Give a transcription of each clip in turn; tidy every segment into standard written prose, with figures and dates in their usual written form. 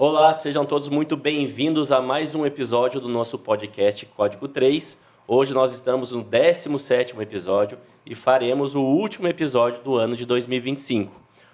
Olá, sejam todos muito bem-vindos a mais um episódio do nosso podcast Código 3. Hoje nós estamos no 17º episódio e faremos o último episódio do ano de 2025.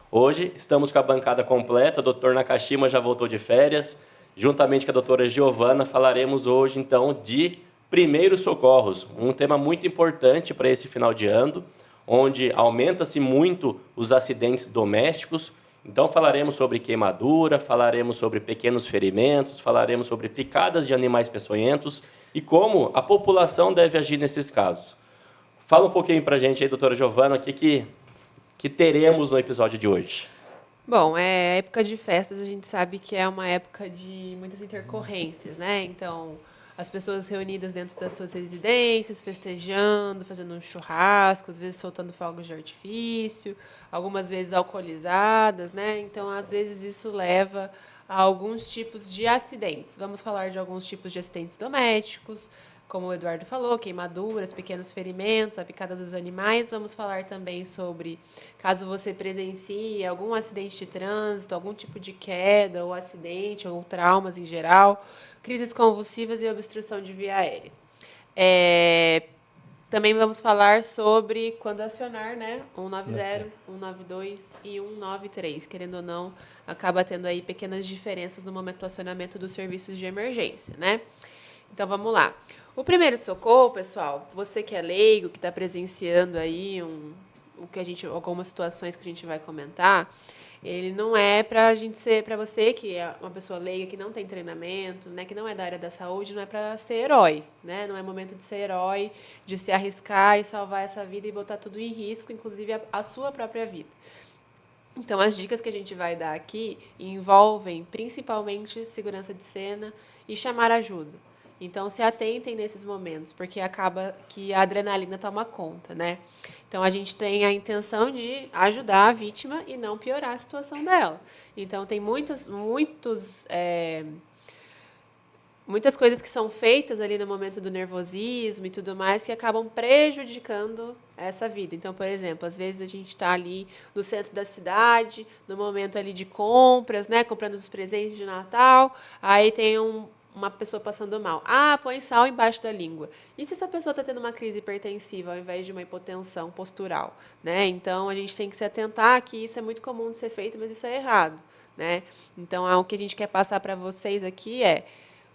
Hoje estamos com a bancada completa, o Dr. Nakashima já voltou de férias. Juntamente com a doutora Giovana, falaremos hoje então de primeiros socorros, um tema muito importante para esse final de ano, onde aumenta-se muito os acidentes domésticos. Então falaremos sobre queimadura, falaremos sobre pequenos ferimentos, falaremos sobre picadas de animais peçonhentos e como a população deve agir nesses casos. Fala um pouquinho para a gente aí, doutora Giovana, o que teremos no episódio de hoje. Bom, época de festas, a gente sabe que é uma época de muitas intercorrências, né? Então, as pessoas reunidas dentro das suas residências, festejando, fazendo um churrasco, às vezes soltando fogos de artifício, algumas vezes alcoolizadas, né? Então, às vezes, isso leva a alguns tipos de acidentes. Vamos falar de alguns tipos de acidentes domésticos, como o Eduardo falou, queimaduras, pequenos ferimentos, a picada dos animais. Vamos falar também sobre, caso você presencie algum acidente de trânsito, algum tipo de queda ou acidente, ou traumas em geral, crises convulsivas e obstrução de via aérea. Também vamos falar sobre quando acionar, né? 190, 192 e 193. Querendo ou não, acaba tendo aí pequenas diferenças no momento do acionamento dos serviços de emergência, né? Então, vamos lá. O primeiro socorro, pessoal, você que é leigo, que está presenciando aí algumas situações que a gente vai comentar, ele não é para você que é uma pessoa leiga, que não tem treinamento, né, que não é da área da saúde, não é para ser herói, né? Não é momento de ser herói, de se arriscar e salvar essa vida e botar tudo em risco, inclusive a sua própria vida. Então, as dicas que a gente vai dar aqui envolvem principalmente segurança de cena e chamar ajuda. Então, se atentem nesses momentos, porque acaba que a adrenalina toma conta, né? Então, a gente tem a intenção de ajudar a vítima e não piorar a situação dela. Então, tem muitas coisas que são feitas ali no momento do nervosismo e tudo mais que acabam prejudicando essa vida. Então, por exemplo, às vezes a gente está ali no centro da cidade, no momento ali de compras, né? Comprando os presentes de Natal, aí tem uma pessoa passando mal. Põe sal embaixo da língua. E se essa pessoa está tendo uma crise hipertensiva ao invés de uma hipotensão postural? Né? Então, a gente tem que se atentar que isso é muito comum de ser feito, mas isso é errado. Né? Então, o que a gente quer passar para vocês aqui é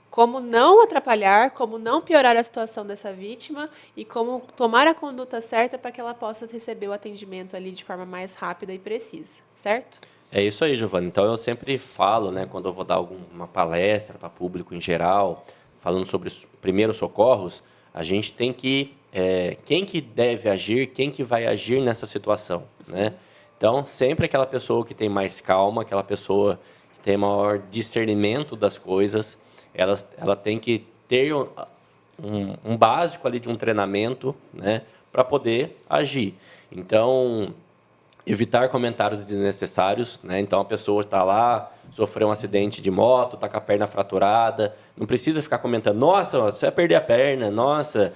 como não atrapalhar, como não piorar a situação dessa vítima e como tomar a conduta certa para que ela possa receber o atendimento ali de forma mais rápida e precisa. Certo? É isso aí, Giovana. Então, eu sempre falo, né, quando eu vou dar uma palestra para público em geral, falando sobre os primeiros socorros, a gente tem que... quem que deve agir, quem que vai agir nessa situação, né? Então, sempre aquela pessoa que tem mais calma, aquela pessoa que tem maior discernimento das coisas, ela tem que ter um básico ali de um treinamento, né, para poder agir. Então... evitar comentários desnecessários, né? Então a pessoa está lá, sofreu um acidente de moto, está com a perna fraturada, não precisa ficar comentando, nossa, você vai perder a perna, nossa,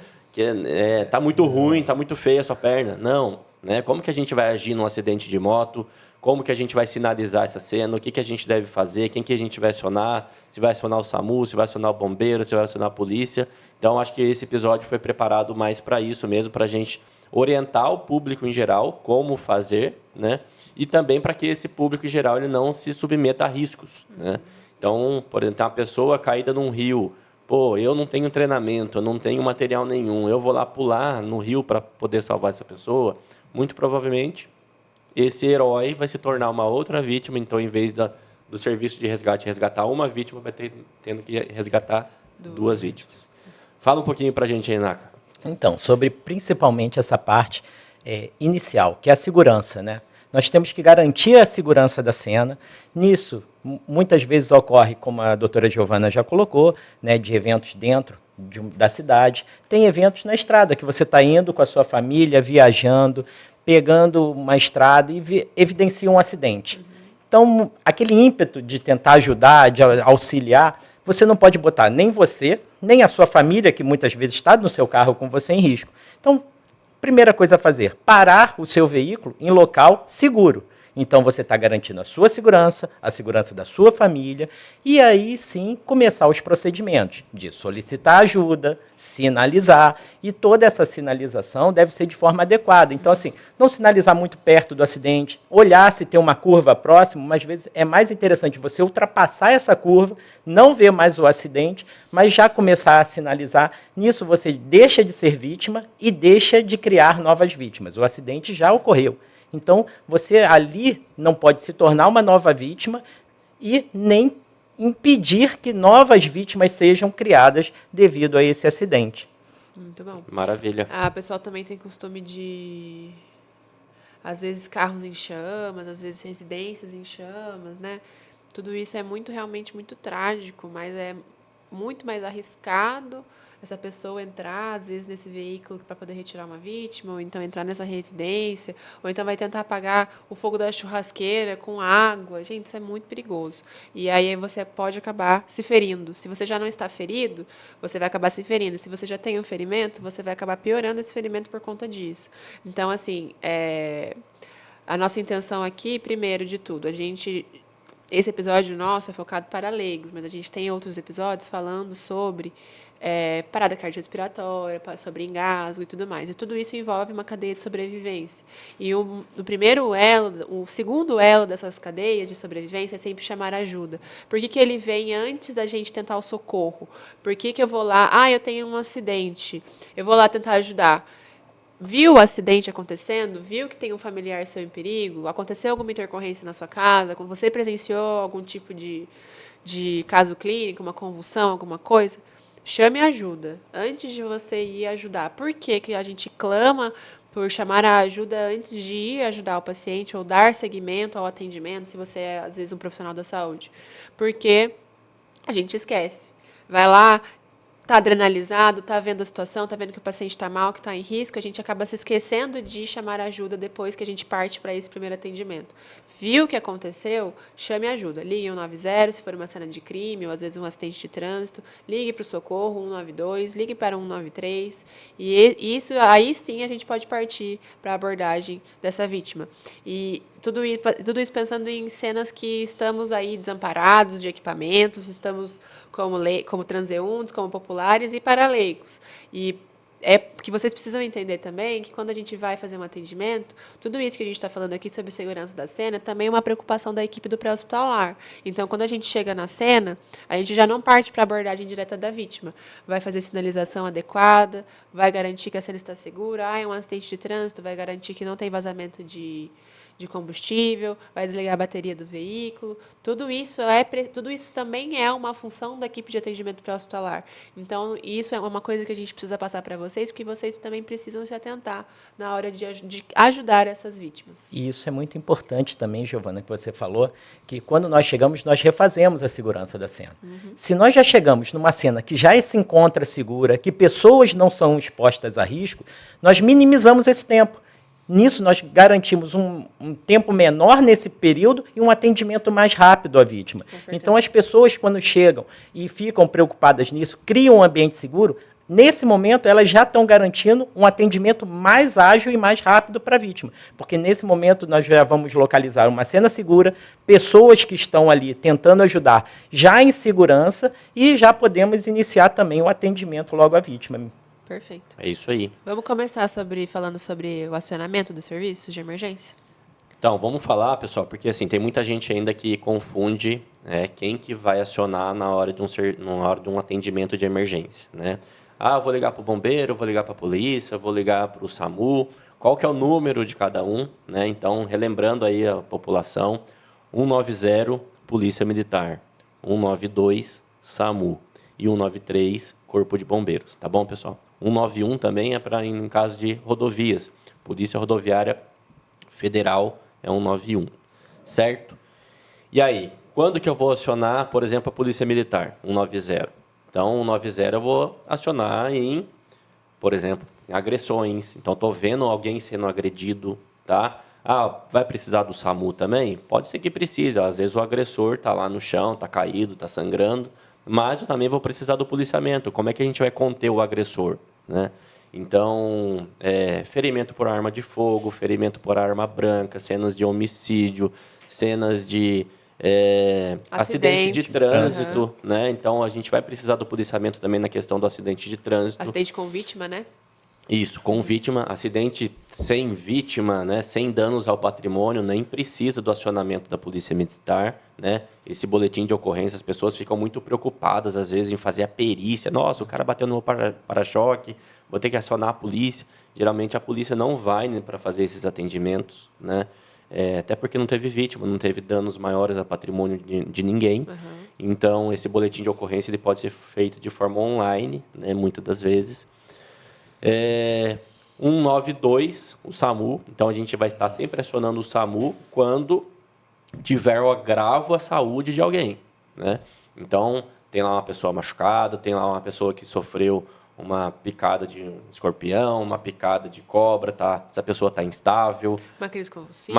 tá muito ruim, tá muito feia a sua perna. Não, né? Como que a gente vai agir num acidente de moto? Como que a gente vai sinalizar essa cena? O que a gente deve fazer? Quem que a gente vai acionar? Se vai acionar o SAMU, se vai acionar o bombeiro, se vai acionar a polícia? Então acho que esse episódio foi preparado mais para isso mesmo, para a gente orientar o público em geral como fazer, né? E também para que esse público em geral ele não se submeta a riscos, né? Então, por exemplo, uma pessoa caída num rio, eu não tenho treinamento, eu não tenho material nenhum, eu vou lá pular no rio para poder salvar essa pessoa, muito provavelmente esse herói vai se tornar uma outra vítima, então em vez do serviço de resgate resgatar uma vítima, vai tendo que resgatar duas vítimas. Fala um pouquinho para a gente aí, Naka. Então, sobre principalmente essa parte inicial, que é a segurança, né? Nós temos que garantir a segurança da cena. Nisso, muitas vezes ocorre, como a doutora Giovana já colocou, né, de eventos dentro da cidade. Tem eventos na estrada, que você está indo com a sua família, viajando, pegando uma estrada e evidencia um acidente. Então, aquele ímpeto de tentar ajudar, de auxiliar, você não pode botar nem você, nem a sua família, que muitas vezes está no seu carro com você, em risco. Então, primeira coisa a fazer, parar o seu veículo em local seguro. Então, você está garantindo a sua segurança, a segurança da sua família, e aí sim começar os procedimentos de solicitar ajuda, sinalizar, e toda essa sinalização deve ser de forma adequada. Então, assim, não sinalizar muito perto do acidente, olhar se tem uma curva próxima, mas às vezes é mais interessante você ultrapassar essa curva, não ver mais o acidente, mas já começar a sinalizar. Nisso você deixa de ser vítima e deixa de criar novas vítimas. O acidente já ocorreu. Então, você ali não pode se tornar uma nova vítima e nem impedir que novas vítimas sejam criadas devido a esse acidente. Muito bom. Maravilha. A pessoa também tem costume de, às vezes, carros em chamas, às vezes residências em chamas, né? Tudo isso é realmente muito trágico, mas é muito mais arriscado essa pessoa entrar, às vezes, nesse veículo para poder retirar uma vítima, ou então entrar nessa residência, ou então vai tentar apagar o fogo da churrasqueira com água. Gente, isso é muito perigoso. E aí você pode acabar se ferindo. Se você já não está ferido, você vai acabar se ferindo. Se você já tem um ferimento, você vai acabar piorando esse ferimento por conta disso. Então, assim, a nossa intenção aqui, primeiro de tudo, esse episódio nosso é focado para leigos, mas a gente tem outros episódios falando sobre parada cardiorrespiratória, sobre engasgo e tudo mais. E tudo isso envolve uma cadeia de sobrevivência. E o segundo elo dessas cadeias de sobrevivência é sempre chamar ajuda. Por que ele vem antes da gente tentar o socorro? Por que eu vou lá? Eu tenho um acidente, eu vou lá tentar ajudar. Viu o acidente acontecendo? Viu que tem um familiar seu em perigo? Aconteceu alguma intercorrência na sua casa? Você presenciou algum tipo de caso clínico, uma convulsão, alguma coisa? Chame ajuda antes de você ir ajudar. Por que a gente clama por chamar a ajuda antes de ir ajudar o paciente ou dar seguimento ao atendimento, se você é, às vezes, um profissional da saúde? Porque a gente esquece. Vai lá, está adrenalizado, está vendo a situação, está vendo que o paciente está mal, que está em risco, a gente acaba se esquecendo de chamar ajuda depois que a gente parte para esse primeiro atendimento. Viu o que aconteceu? Chame ajuda. Ligue 190, se for uma cena de crime, ou às vezes um acidente de trânsito, ligue para o socorro, 192, ligue para 193, e isso, aí sim a gente pode partir para a abordagem dessa vítima. E tudo isso pensando em cenas que estamos aí desamparados de equipamentos, estamos como transeuntes, como populares e para leigos. E é que vocês precisam entender também que quando a gente vai fazer um atendimento, tudo isso que a gente está falando aqui sobre segurança da cena também é uma preocupação da equipe do pré-hospitalar. Então, quando a gente chega na cena, a gente já não parte para a abordagem direta da vítima. Vai fazer sinalização adequada, vai garantir que a cena está segura, é um acidente de trânsito, vai garantir que não tem vazamento de combustível, vai desligar a bateria do veículo. Tudo isso também é uma função da equipe de atendimento pré-hospitalar. Então, isso é uma coisa que a gente precisa passar para vocês, porque vocês também precisam se atentar na hora de ajudar essas vítimas. E isso é muito importante também, Giovana, que você falou, que quando nós chegamos, nós refazemos a segurança da cena. Se nós já chegamos numa cena que já se encontra segura, que pessoas não são expostas a risco, nós minimizamos esse tempo. Nisso, nós garantimos um tempo menor nesse período e um atendimento mais rápido à vítima. Então, as pessoas, quando chegam e ficam preocupadas nisso, criam um ambiente seguro, nesse momento, elas já estão garantindo um atendimento mais ágil e mais rápido para a vítima. Porque, nesse momento, nós já vamos localizar uma cena segura, pessoas que estão ali tentando ajudar já em segurança e já podemos iniciar também o atendimento logo à vítima. Perfeito. É isso aí. Vamos começar falando sobre o acionamento dos serviços de emergência? Então, vamos falar, pessoal, porque assim, tem muita gente ainda que confunde quem que vai acionar na hora de um atendimento de emergência, né? Eu vou ligar para o bombeiro, vou ligar para a polícia, vou ligar para o SAMU. Qual que é o número de cada um, né? Então, relembrando aí a população, 190, Polícia Militar, 192, SAMU e 193, Corpo de Bombeiros, tá bom, pessoal? 191 também é para em caso de rodovias. Polícia Rodoviária Federal é 191, certo? E aí, quando que eu vou acionar, por exemplo, a Polícia Militar? 190. Então, 190 eu vou acionar em, por exemplo, em agressões. Então, estou vendo alguém sendo agredido, tá? Vai precisar do SAMU também? Pode ser que precise. Às vezes o agressor está lá no chão, está caído, está sangrando. Mas eu também vou precisar do policiamento. Como é que a gente vai conter o agressor, né? Então, ferimento por arma de fogo, ferimento por arma branca, cenas de homicídio, cenas de acidente de trânsito, né? Então, a gente vai precisar do policiamento também na questão do acidente de trânsito. Acidente com vítima, né? Isso, com vítima, acidente sem vítima, né, sem danos ao patrimônio, nem precisa do acionamento da Polícia Militar, né? Esse boletim de ocorrência, as pessoas ficam muito preocupadas, às vezes, em fazer a perícia. Nossa, o cara bateu no para-choque, vou ter que acionar a polícia. Geralmente, a polícia não vai, né, para fazer esses atendimentos, né? Até porque não teve vítima, não teve danos maiores a patrimônio de ninguém. Então, esse boletim de ocorrência ele pode ser feito de forma online, né, muitas das vezes. 192, o SAMU. Então, a gente vai estar sempre acionando o SAMU quando tiver o agravo à saúde de alguém, né? Então, tem lá uma pessoa machucada, tem lá uma pessoa que sofreu uma picada de um escorpião, uma picada de cobra, tá? Essa pessoa está instável. Uma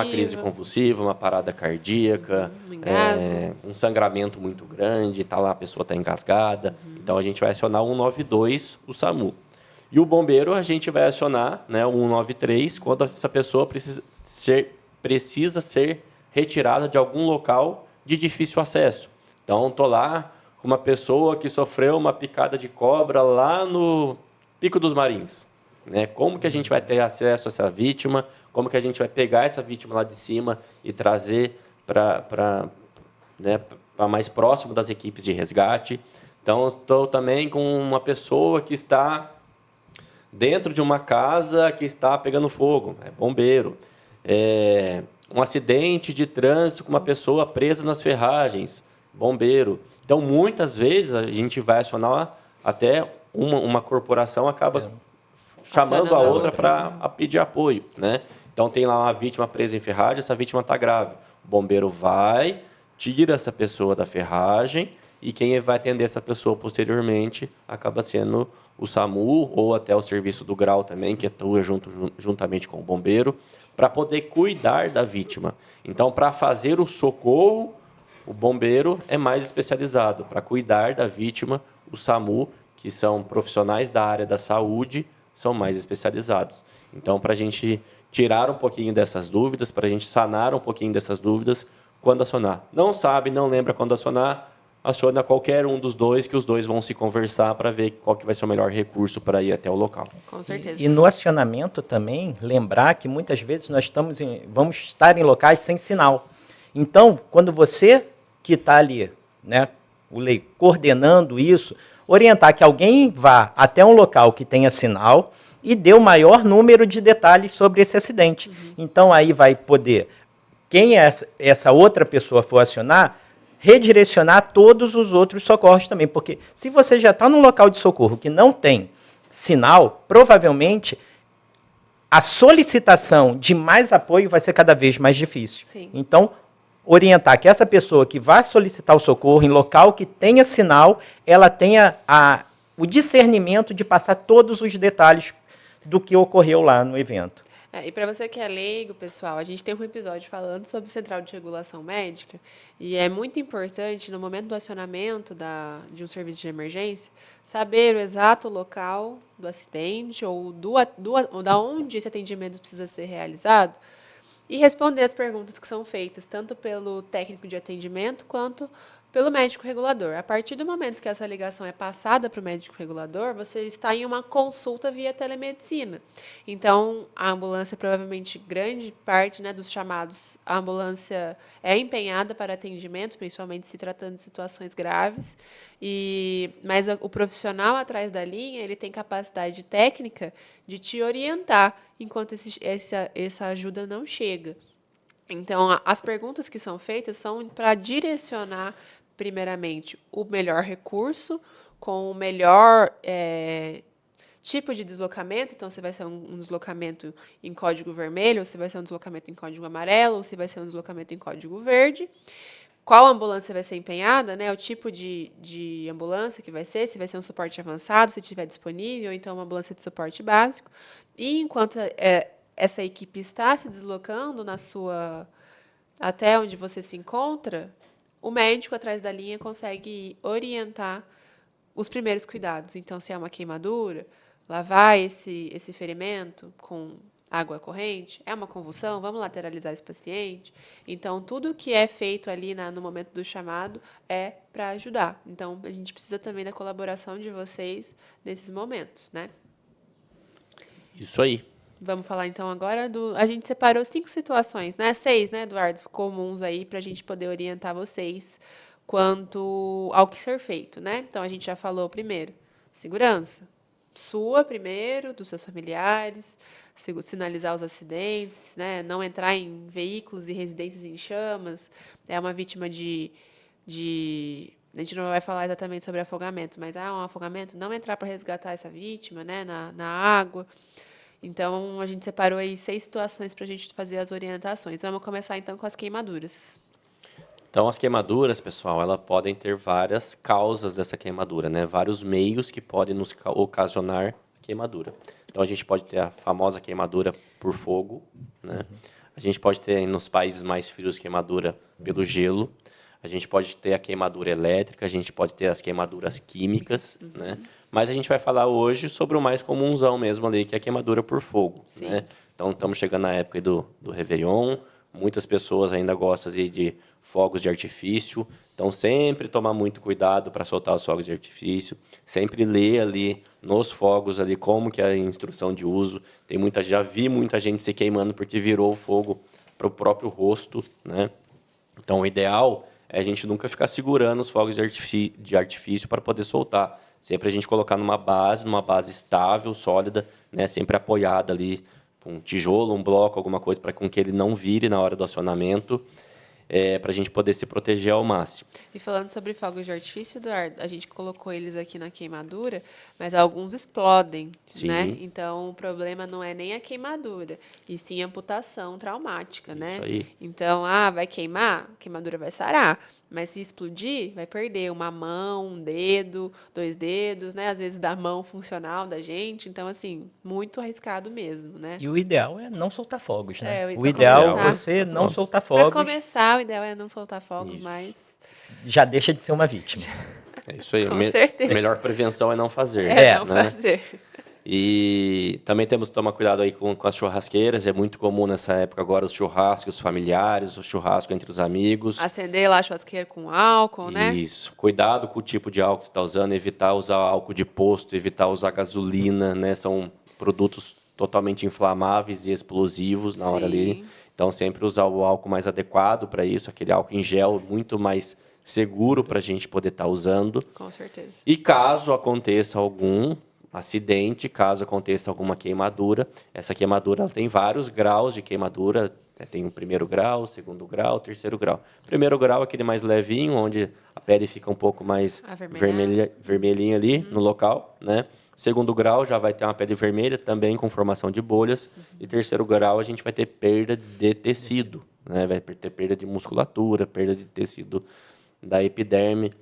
crise convulsiva, uma parada cardíaca, um engasgo. Um sangramento muito grande, tá lá, a pessoa está engasgada. Então, a gente vai acionar o 192, o SAMU. E o bombeiro, a gente vai acionar, né, o 193 quando essa pessoa precisa ser retirada de algum local de difícil acesso. Então, estou lá com uma pessoa que sofreu uma picada de cobra lá no Pico dos Marins, né? Como que a gente vai ter acesso a essa vítima? Como que a gente vai pegar essa vítima lá de cima e trazer para mais próximo das equipes de resgate? Então, estou também com uma pessoa que está dentro de uma casa que está pegando fogo, bombeiro. Um acidente de trânsito com uma pessoa presa nas ferragens, bombeiro. Então, muitas vezes, a gente vai acionar até uma corporação acaba chamando a outra para pedir apoio, né? Então, tem lá uma vítima presa em ferragem, essa vítima está grave. O bombeiro vai, tira essa pessoa da ferragem e quem vai atender essa pessoa posteriormente acaba sendo o SAMU ou até o serviço do GRAU também, que atua juntamente com o bombeiro, para poder cuidar da vítima. Então, para fazer o socorro, o bombeiro é mais especializado. Para cuidar da vítima, o SAMU, que são profissionais da área da saúde, são mais especializados. Então, para a gente tirar um pouquinho dessas dúvidas, para a gente sanar um pouquinho dessas dúvidas, quando acionar. Não sabe, não lembra quando acionar, aciona qualquer um dos dois, que os dois vão se conversar para ver qual que vai ser o melhor recurso para ir até o local. Com certeza. E no acionamento também, lembrar que muitas vezes nós vamos estar em locais sem sinal. Então, quando você que está ali, né, coordenando isso, orientar que alguém vá até um local que tenha sinal e dê o maior número de detalhes sobre esse acidente. Então, aí vai poder, quem essa outra pessoa for acionar, redirecionar todos os outros socorros também, porque se você já está num local de socorro que não tem sinal, provavelmente a solicitação de mais apoio vai ser cada vez mais difícil. Sim. Então, orientar que essa pessoa que vai solicitar o socorro em local que tenha sinal, ela tenha o discernimento de passar todos os detalhes do que ocorreu lá no evento. E para você que é leigo, pessoal, a gente tem um episódio falando sobre central de regulação médica e é muito importante, no momento do acionamento de um serviço de emergência, saber o exato local do acidente ou da onde esse atendimento precisa ser realizado e responder as perguntas que são feitas, tanto pelo técnico de atendimento quanto pelo médico regulador. A partir do momento que essa ligação é passada para o médico regulador, você está em uma consulta via telemedicina. Então, a ambulância, provavelmente, grande parte, né, dos chamados, a ambulância é empenhada para atendimento, principalmente se tratando de situações graves, mas o profissional atrás da linha, ele tem capacidade técnica de te orientar enquanto essa ajuda não chega. Então, as perguntas que são feitas são para direcionar, primeiramente, o melhor recurso, com o melhor tipo de deslocamento. Então, se vai ser um deslocamento em código vermelho, ou se vai ser um deslocamento em código amarelo, ou se vai ser um deslocamento em código verde. Qual ambulância vai ser empenhada, né? O tipo de ambulância que vai ser, se vai ser um suporte avançado, se estiver disponível, ou então uma ambulância de suporte básico. E enquanto essa equipe está se deslocando até onde você se encontra, o médico atrás da linha consegue orientar os primeiros cuidados. Então, se é uma queimadura, lavar esse ferimento com água corrente? É uma convulsão? Vamos lateralizar esse paciente? Então, tudo que é feito ali no momento do chamado é para ajudar. Então, a gente precisa também da colaboração de vocês nesses momentos, né? Isso aí. Vamos falar então agora a gente separou 5 situações, né? 6, né, Eduardo? Comuns aí para a gente poder orientar vocês quanto ao que ser feito, né? Então, a gente já falou primeiro, segurança. Sua primeiro, dos seus familiares, sinalizar os acidentes, né? Não entrar em veículos e residências em chamas. É uma vítima a gente não vai falar exatamente sobre afogamento, mas um afogamento, não entrar para resgatar essa vítima, né? Na água. Então, a gente separou aí 6 situações para a gente fazer as orientações. Vamos começar, então, com as queimaduras. Então, as queimaduras, pessoal, elas podem ter várias causas dessa queimadura, né? Vários meios que podem nos ocasionar queimadura. Então, a gente pode ter a famosa queimadura por fogo, né? A gente pode ter, nos países mais frios, queimadura pelo gelo. A gente pode ter a queimadura elétrica, a gente pode ter as queimaduras químicas, né? Mas a gente vai falar hoje sobre o mais comunzão mesmo ali, que é a queimadura por fogo, né? Então, estamos chegando na época do Réveillon, muitas pessoas ainda gostam de fogos de artifício, então sempre tomar muito cuidado para soltar os fogos de artifício, sempre ler ali nos fogos ali como que é a instrução de uso. Já vi muita gente se queimando porque virou o fogo para o próprio rosto, né? Então, o ideal é a gente nunca ficar segurando os fogos de artifício para poder soltar. Sempre a gente colocar numa base estável, sólida, né? Sempre apoiada ali com um tijolo, um bloco, alguma coisa, para que ele não vire na hora do acionamento, para a gente poder se proteger ao máximo. E falando sobre fogos de artifício, Eduardo, a gente colocou eles aqui na queimadura, mas alguns explodem, né? Então, o problema não é nem a queimadura, e sim a amputação traumática, né? Isso aí. Então, vai queimar? A queimadura vai sarar. Mas se explodir, vai perder uma mão, um dedo, 2 dedos, né? Às vezes da mão funcional da gente. Então, assim, muito arriscado mesmo, né? E o ideal é não soltar fogos, né? O O ideal é começar. você não soltar fogos. Para começar, o ideal é não soltar fogos, Isso. mas... Já deixa de ser uma vítima. É isso aí. Com certeza. A melhor prevenção é não fazer. Não né? fazer. E também temos que tomar cuidado aí com as churrasqueiras. É muito comum nessa época agora os churrascos familiares, o churrasco entre os amigos. Acender lá a churrasqueira com álcool, né? Isso. Cuidado com o tipo de álcool que você está usando. Evitar usar álcool de posto, evitar usar gasolina, né? São produtos totalmente inflamáveis e explosivos na hora ali. Então, sempre usar o álcool mais adequado para isso. Aquele álcool em gel muito mais seguro para a gente poder estar usando. Com certeza. E caso aconteça algum acidente, caso aconteça alguma queimadura, essa queimadura ela tem vários graus de queimadura, tem o 1º grau, 2º grau, 3º grau. 1º grau é aquele mais levinho, onde a pele fica um pouco mais vermelhinha ali no local, né? 2º grau já vai ter uma pele vermelha, também com formação de bolhas. E 3º grau a gente vai ter perda de tecido, né? Vai ter perda de musculatura, perda de tecido da epiderme.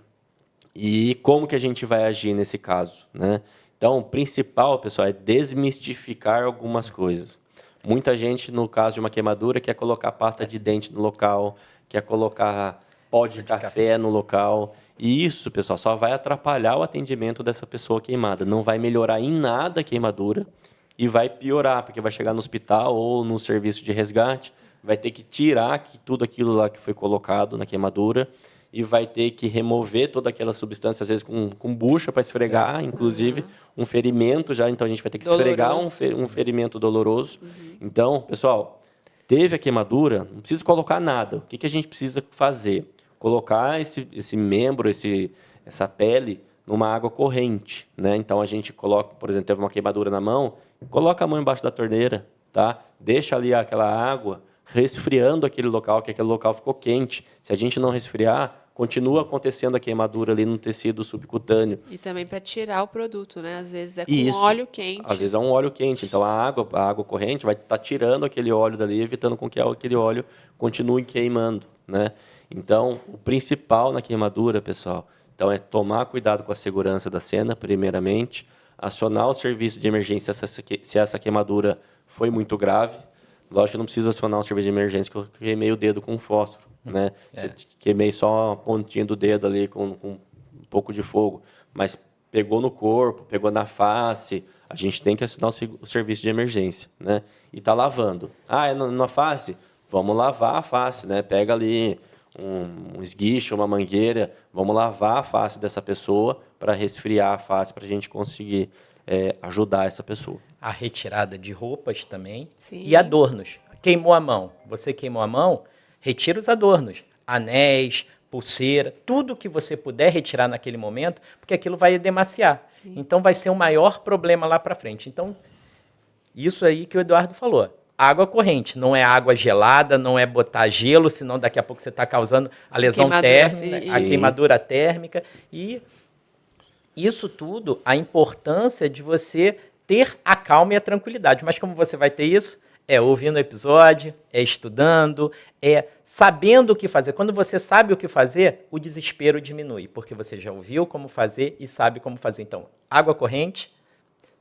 E como que a gente vai agir nesse caso, né? Então, o principal, pessoal, é desmistificar algumas coisas. Muita gente, no caso de uma queimadura, quer colocar pasta de dente no local, quer colocar pó de café no local. E isso, pessoal, só vai atrapalhar o atendimento dessa pessoa queimada. Não vai melhorar em nada a queimadura e vai piorar, porque vai chegar no hospital ou no serviço de resgate, vai ter que tirar tudo aquilo lá que foi colocado na queimadura e vai ter que remover toda aquela substância, às vezes com bucha para esfregar, inclusive um ferimento já, então a gente vai ter que esfregar um ferimento doloroso. Então, pessoal, teve a queimadura, não precisa colocar nada. O que a gente precisa fazer? Colocar esse membro, essa pele, numa água corrente, né? Então a gente coloca, por exemplo, teve uma queimadura na mão, coloca a mão embaixo da torneira, tá? Deixa ali aquela água resfriando aquele local, que aquele local ficou quente. Se a gente não resfriar, continua acontecendo a queimadura ali no tecido subcutâneo. E também para tirar o produto, né? Às vezes é com óleo quente. Às vezes é um óleo quente. Então a água corrente vai estar tirando aquele óleo dali, evitando com que aquele óleo continue queimando, né? Então, o principal na queimadura, pessoal, então é tomar cuidado com a segurança da cena, primeiramente, acionar o serviço de emergência se essa queimadura foi muito grave. Lógico que não precisa acionar o serviço de emergência, que eu queimei o dedo com fósforo, né? Queimei só a pontinha do dedo ali com um pouco de fogo. Mas pegou no corpo, pegou na face, a gente tem que acionar o serviço de emergência, né? E tá lavando. É na face? Vamos lavar a face, né? Pega ali um esguicho, uma mangueira, vamos lavar a face dessa pessoa para resfriar a face, para a gente conseguir ajudar essa pessoa. A retirada de roupas também. Sim. E adornos. Queimou a mão. Você queimou a mão, retira os adornos. Anéis, pulseira, tudo que você puder retirar naquele momento, porque aquilo vai edemaciar. Sim. Então vai ser um maior problema lá para frente. Então, isso aí que o Eduardo falou. Água corrente, não é água gelada, não é botar gelo, senão daqui a pouco você está causando a lesão térmica, a queimadura térmica. E isso tudo, a importância de você ter a calma e a tranquilidade. Mas como você vai ter isso? Ouvindo o episódio, estudando, sabendo o que fazer. Quando você sabe o que fazer, o desespero diminui, porque você já ouviu como fazer e sabe como fazer. Então, água corrente,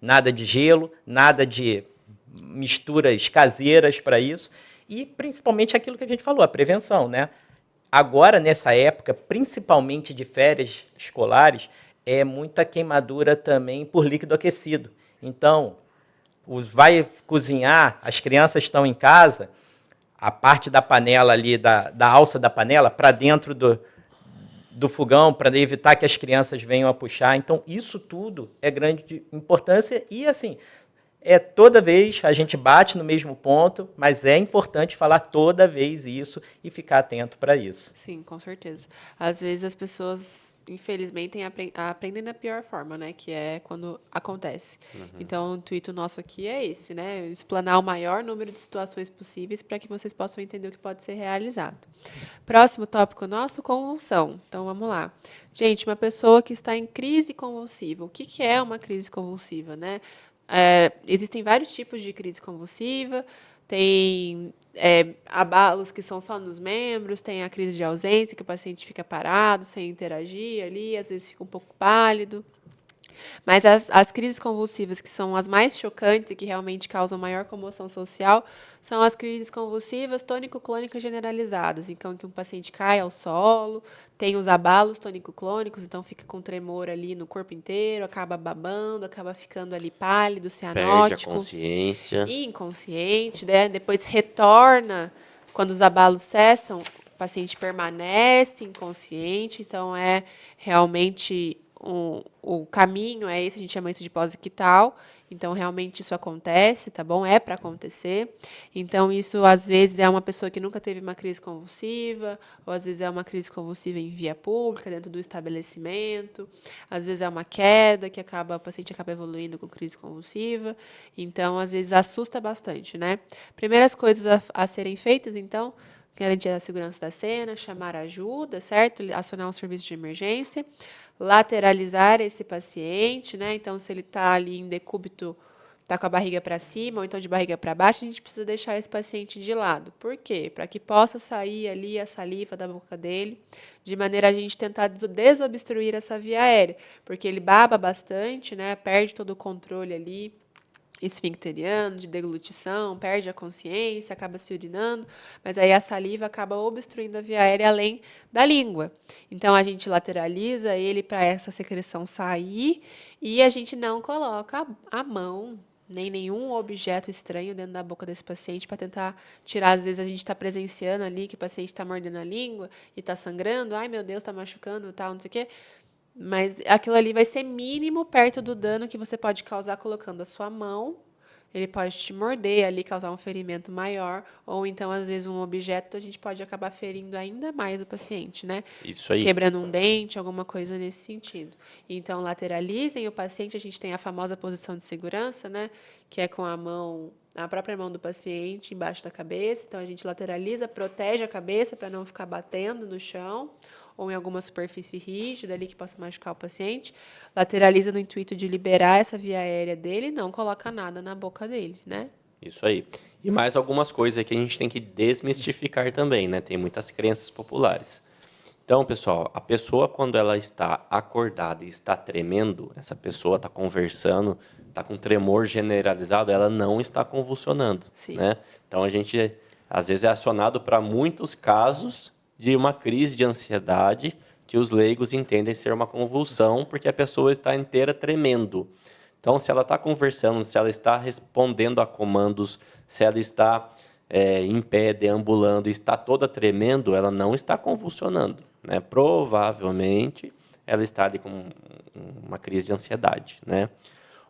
nada de gelo, nada de misturas caseiras para isso, e principalmente aquilo que a gente falou, a prevenção, né? Agora, nessa época, principalmente de férias escolares, muita queimadura também por líquido aquecido. Então, vai cozinhar, as crianças estão em casa, a parte da panela ali, da alça da panela, para dentro do fogão, para evitar que as crianças venham a puxar. Então, isso tudo é grande importância e, assim, toda vez a gente bate no mesmo ponto, mas é importante falar toda vez isso e ficar atento para isso. Sim, com certeza. Às vezes as pessoas, infelizmente, aprendem da pior forma, né? Que é quando acontece. Uhum. Então, o intuito nosso aqui é esse, né? Explanar o maior número de situações possíveis para que vocês possam entender o que pode ser realizado. Próximo tópico nosso, convulsão. Então, vamos lá. Gente, uma pessoa que está em crise convulsiva. O que é uma crise convulsiva, né? Existem vários tipos de crise convulsiva, tem abalos que são só nos membros, tem a crise de ausência, que o paciente fica parado, sem interagir ali, às vezes fica um pouco pálido. Mas as crises convulsivas, que são as mais chocantes e que realmente causam maior comoção social, são as crises convulsivas tônico-clônicas generalizadas. Então, que um paciente cai ao solo, tem os abalos tônico-clônicos, então fica com tremor ali no corpo inteiro, acaba babando, acaba ficando ali pálido, cianótico. Perde a consciência. E inconsciente, né? Depois retorna, quando os abalos cessam, o paciente permanece inconsciente, então realmente o caminho é esse, a gente chama isso de pós-ictal, então realmente isso acontece, tá bom? É para acontecer. Então isso às vezes é uma pessoa que nunca teve uma crise convulsiva, ou às vezes é uma crise convulsiva em via pública, dentro do estabelecimento, às vezes é uma queda que o paciente acaba evoluindo com crise convulsiva, então às vezes assusta bastante, né? Primeiras coisas a serem feitas, então, garantir a segurança da cena, chamar ajuda, certo? Acionar um serviço de emergência, lateralizar esse paciente, né? Então, se ele está ali em decúbito, está com a barriga para cima ou então de barriga para baixo, a gente precisa deixar esse paciente de lado. Por quê? Para que possa sair ali a saliva da boca dele, de maneira a gente tentar desobstruir essa via aérea, porque ele baba bastante, né? Perde todo o controle ali esfincteriano, de deglutição, perde a consciência, acaba se urinando, mas aí a saliva acaba obstruindo a via aérea além da língua. Então, a gente lateraliza ele para essa secreção sair e a gente não coloca a mão, nem nenhum objeto estranho dentro da boca desse paciente para tentar tirar. Às vezes, a gente está presenciando ali que o paciente está mordendo a língua e está sangrando, ai meu Deus, está machucando, tal, não sei o quê. Mas aquilo ali vai ser mínimo perto do dano que você pode causar colocando a sua mão. Ele pode te morder ali, causar um ferimento maior. Ou então, às vezes, um objeto a gente pode acabar ferindo ainda mais o paciente, né? Isso aí. Quebrando um dente, alguma coisa nesse sentido. Então, lateralizem o paciente. A gente tem a famosa posição de segurança, né? Que é com a própria mão do paciente embaixo da cabeça. Então, a gente lateraliza, protege a cabeça para não ficar batendo no chão ou em alguma superfície rígida ali que possa machucar o paciente, lateraliza no intuito de liberar essa via aérea dele e não coloca nada na boca dele, né? Isso aí. E mais algumas coisas que a gente tem que desmistificar também, né? Tem muitas crenças populares. Então, pessoal, a pessoa quando ela está acordada e está tremendo, essa pessoa está conversando, está com tremor generalizado, ela não está convulsionando, né? Então, a gente, às vezes, é acionado para muitos casos de uma crise de ansiedade que os leigos entendem ser uma convulsão, porque a pessoa está inteira tremendo. Então, se ela está conversando, se ela está respondendo a comandos, se ela está em pé, deambulando, e está toda tremendo, ela não está convulsionando, né? Provavelmente, ela está ali com uma crise de ansiedade, né?